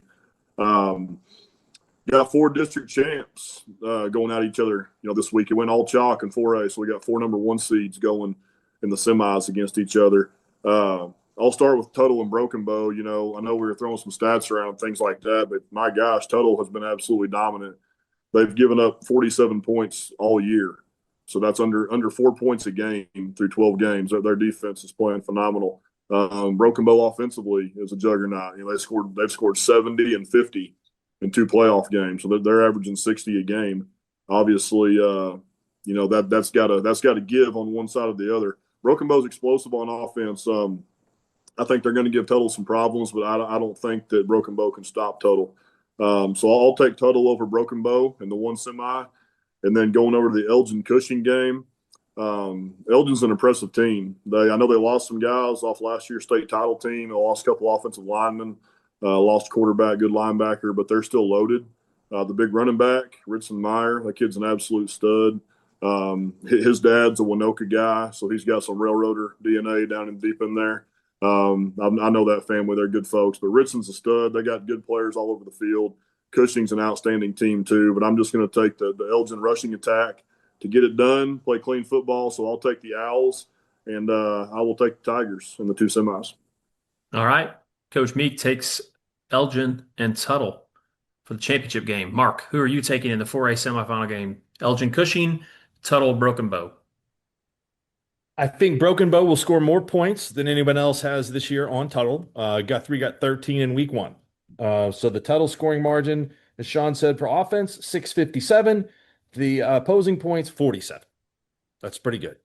Got 4 district champs going at each other, this week. It went all chalk in 4A, so we got 4 number 1 seeds going in the semis against each other. I'll start with Tuttle and Broken Bow. I know we were throwing some stats around, things like that, but my gosh, Tuttle has been absolutely dominant. They've given up 47 points all year, so that's under 4 points a game through 12 games. Their defense is playing phenomenal. Broken Bow offensively is a juggernaut. They've scored 70 and 50 in 2 playoff games, so they're averaging 60 a game. Obviously, that's got to give on one side or the other. Broken Bow's explosive on offense. I think they're going to give Tuttle some problems, but I don't think that Broken Bow can stop Tuttle. So I'll take Tuttle over Broken Bow in the 1 semi, and then going over to the Elgin Cushing game. Elgin's an impressive team. I know they lost some guys off last year's state title team. They lost a couple offensive linemen, lost quarterback, good linebacker, but they're still loaded. The big running back, Ritson Meyer, that kid's an absolute stud. His dad's a Winoka guy, so he's got some railroader DNA down in deep in there. I know that family. They're good folks, but Ritson's a stud. They got good players all over the field. Cushing's an outstanding team too, but I'm just going to take the Elgin rushing attack to get it done, play clean football. So I'll take the Owls, and I will take the Tigers in the 2 semis. All right. Coach Meek takes Elgin and Tuttle for the championship game. Mark, who are you taking in the 4A semifinal game? Elgin Cushing, Tuttle Broken Bow. I think Broken Bow will score more points than anyone else has this year on Tuttle. Got 13 in week 1. So the Tuttle scoring margin, as Sean said, for offense, 657. The opposing points, 47. That's pretty good.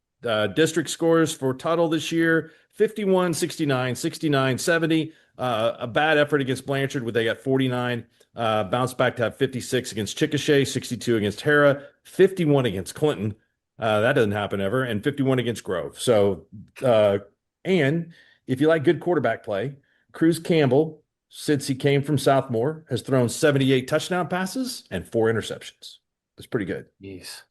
District scores for Tuttle this year, 51, 69, 69, 70. A bad effort against Blanchard where they got 49. Bounced back to have 56 against Chickasha, 62 against Hera, 51 against Clinton. That doesn't happen ever. And 51 against Grove. So, and if you like good quarterback play, Cruz Campbell, since he came from Southmore, has thrown 78 touchdown passes and 4 interceptions. That's pretty good. Yes.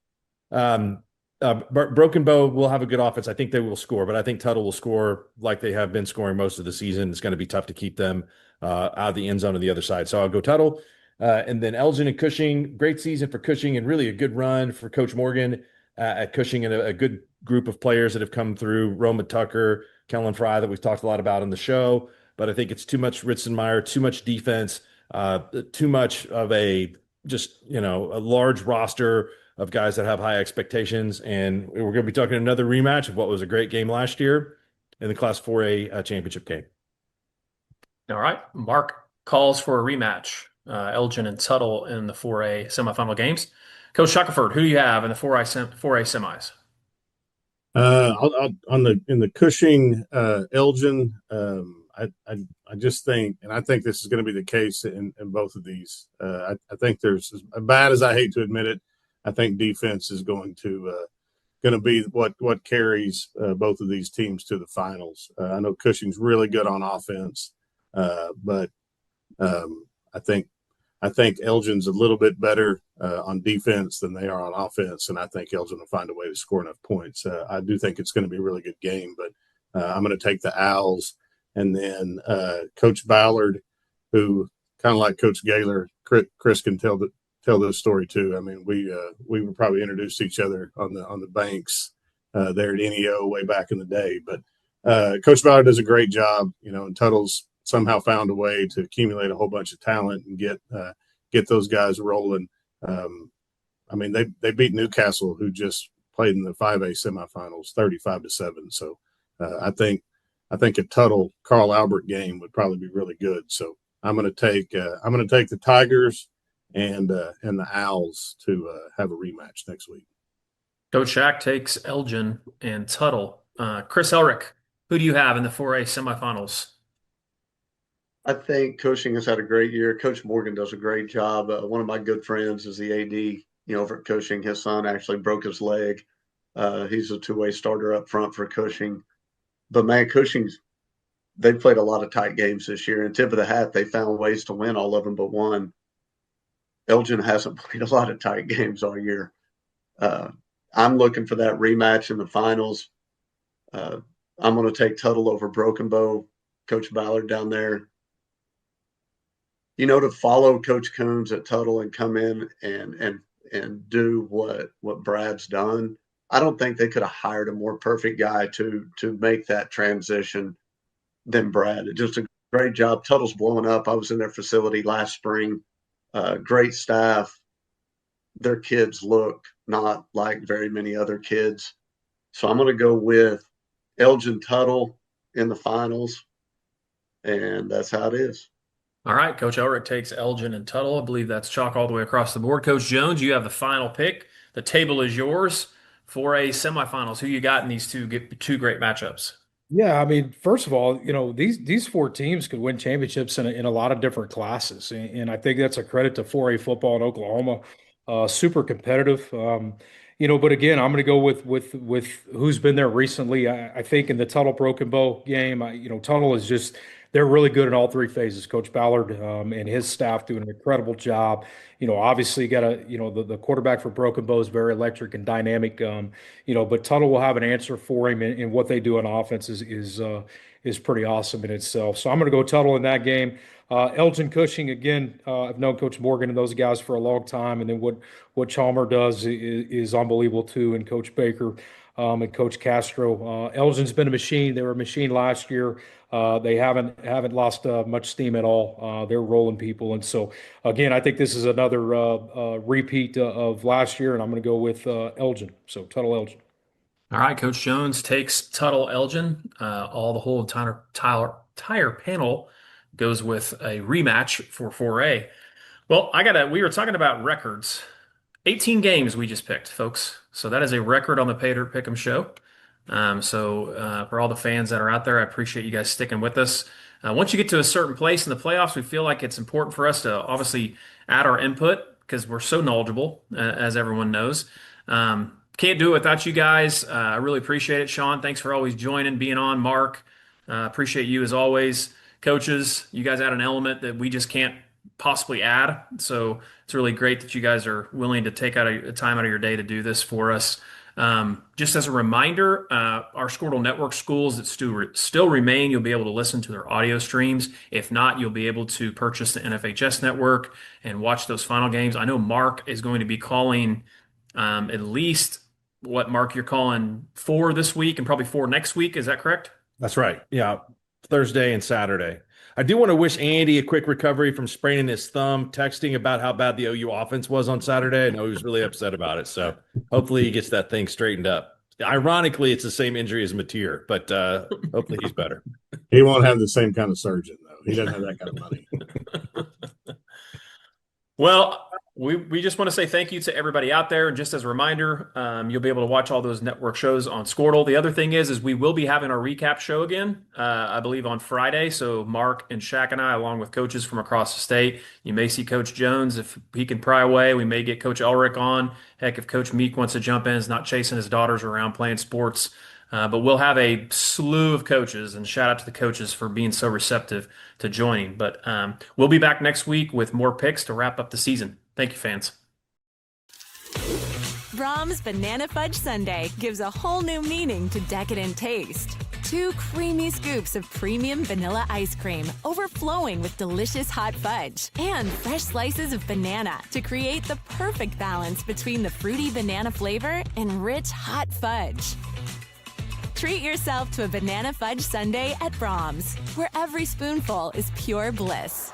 Broken Bow will have a good offense. I think they will score, but I think Tuttle will score like they have been scoring most of the season. It's going to be tough to keep them out of the end zone on the other side. So I'll go Tuttle. And then Elgin and Cushing, great season for Cushing and really a good run for Coach Morgan at Cushing and a good group of players that have come through. Roma Tucker, Kellen Fry that we've talked a lot about on the show. but I think it's too much Ritzenmeyer, too much defense, too much of a just, a large roster of guys that have high expectations. And we're going to be talking another rematch of what was a great game last year in the Class 4A championship game. All right. Mark calls for a rematch. Elgin and Tuttle in the 4A semifinal games. Coach Shackelford, who do you have in the 4A semis? In the Cushing Elgin, I just think, and I think this is going to be the case in both of these. I think there's, as bad as I hate to admit it, I think defense is going to be what carries both of these teams to the finals. I know Cushing's really good on offense, but I think Elgin's a little bit better on defense than they are on offense, and I think Elgin will find a way to score enough points. I do think it's going to be a really good game, but I'm going to take the Owls. And then Coach Ballard, who kind of like Coach Gaylor, Chris can tell this story too. I mean, we were probably introduced to each other on the banks there at NEO way back in the day. But Coach Ballard does a great job, and Tuttle's somehow found a way to accumulate a whole bunch of talent and get those guys rolling. I mean, they beat Newcastle, who just played in the 5A semifinals, 35-7. So I think a Tuttle Carl Albert game would probably be really good. So I'm going to take the Tigers and the Owls to have a rematch next week. Coach Shack takes Elgin and Tuttle. Chris Elrick, who do you have in the 4A semifinals? I think Cushing has had a great year. Coach Morgan does a great job. One of my good friends is the AD, over at Cushing. His son actually broke his leg. He's a two-way starter up front for Cushing. But, man, they played a lot of tight games this year. And tip of the hat, they found ways to win all of them but one. Elgin hasn't played a lot of tight games all year. I'm looking for that rematch in the finals. I'm going to take Tuttle over Broken Bow. Coach Ballard down there. To follow Coach Coons at Tuttle and come in and do what Brad's done, I don't think they could have hired a more perfect guy to make that transition than Brad. Just a great job. Tuttle's blowing up. I was in their facility last spring. Great staff. Their kids look not like very many other kids. So I'm going to go with Elgin Tuttle in the finals, and that's how it is. All right, Coach Elrick takes Elgin and Tuttle. I believe that's chalk all the way across the board. Coach Jones, you have the final pick. The table is yours for a semifinals. Who you got in these two great matchups? Yeah, I mean, first of all, these four teams could win championships in a lot of different classes, and I think that's a credit to 4A football in Oklahoma. Super competitive, But again, I'm going to go with who's been there recently. I think in the Tuttle Broken Bow game, Tuttle is just they're really good in all three phases. Coach Ballard and his staff do an incredible job. Obviously, got the quarterback for Broken Bow is very electric and dynamic. But Tuttle will have an answer for him, and what they do on offense is pretty awesome in itself. So I'm going to go Tuttle in that game. Elgin Cushing, again, I've known Coach Morgan and those guys for a long time, and then what Chalmer does is unbelievable too, and Coach Baker and Coach Castro. Elgin's been a machine. They were a machine last year. They haven't lost much steam at all. They're rolling people, and so again, I think this is another repeat of last year, and I'm going to go with Elgin. So Tuttle Elgin. All right, Coach Jones takes Tuttle Elgin. All the whole entire panel goes with a rematch for 4A. Well, we were talking about records. 18 games we just picked, folks. So that is a record on the Paydirt Pick'em show. For all the fans that are out there, I appreciate you guys sticking with us. Once you get to a certain place in the playoffs, we feel like it's important for us to obviously add our input because we're so knowledgeable, as everyone knows. Can't do it without you guys. I really appreciate it. Sean, thanks for always joining, being on. Mark, appreciate you as always. Coaches, you guys add an element that we just can't possibly add. So it's really great that you guys are willing to take out a time out of your day to do this for us. Just as a reminder, our Squirtle Network schools that still remain, you'll be able to listen to their audio streams. If not, you'll be able to purchase the NFHS network and watch those final games. I know Mark is going to be calling at least Mark, you're calling 4 this week and probably 4 next week. Is that correct? That's right. Yeah. Thursday and Saturday. I do want to wish Andy a quick recovery from spraining his thumb, texting about how bad the OU offense was on Saturday. I know he was really upset about it. So hopefully he gets that thing straightened up. Ironically, it's the same injury as Mateer, but hopefully he's better. He won't have the same kind of surgeon, though. He doesn't have that kind of money. Well, we just want to say thank you to everybody out there. And just as a reminder, you'll be able to watch all those network shows on Squirtle. The other thing is we will be having our recap show again, I believe on Friday. So Mark and Shaq and I, along with coaches from across the state, you may see Coach Jones if he can pry away. We may get Coach Ulrich on. Heck, if Coach Meek wants to jump in, is not chasing his daughters around playing sports. But we'll have a slew of coaches, and shout out to the coaches for being so receptive to joining. But we'll be back next week with more picks to wrap up the season. Thank you, fans. Brahms Banana Fudge Sundae gives a whole new meaning to decadent taste. 2 creamy scoops of premium vanilla ice cream overflowing with delicious hot fudge and fresh slices of banana to create the perfect balance between the fruity banana flavor and rich hot fudge. Treat yourself to a banana fudge sundae at Brahms, where every spoonful is pure bliss.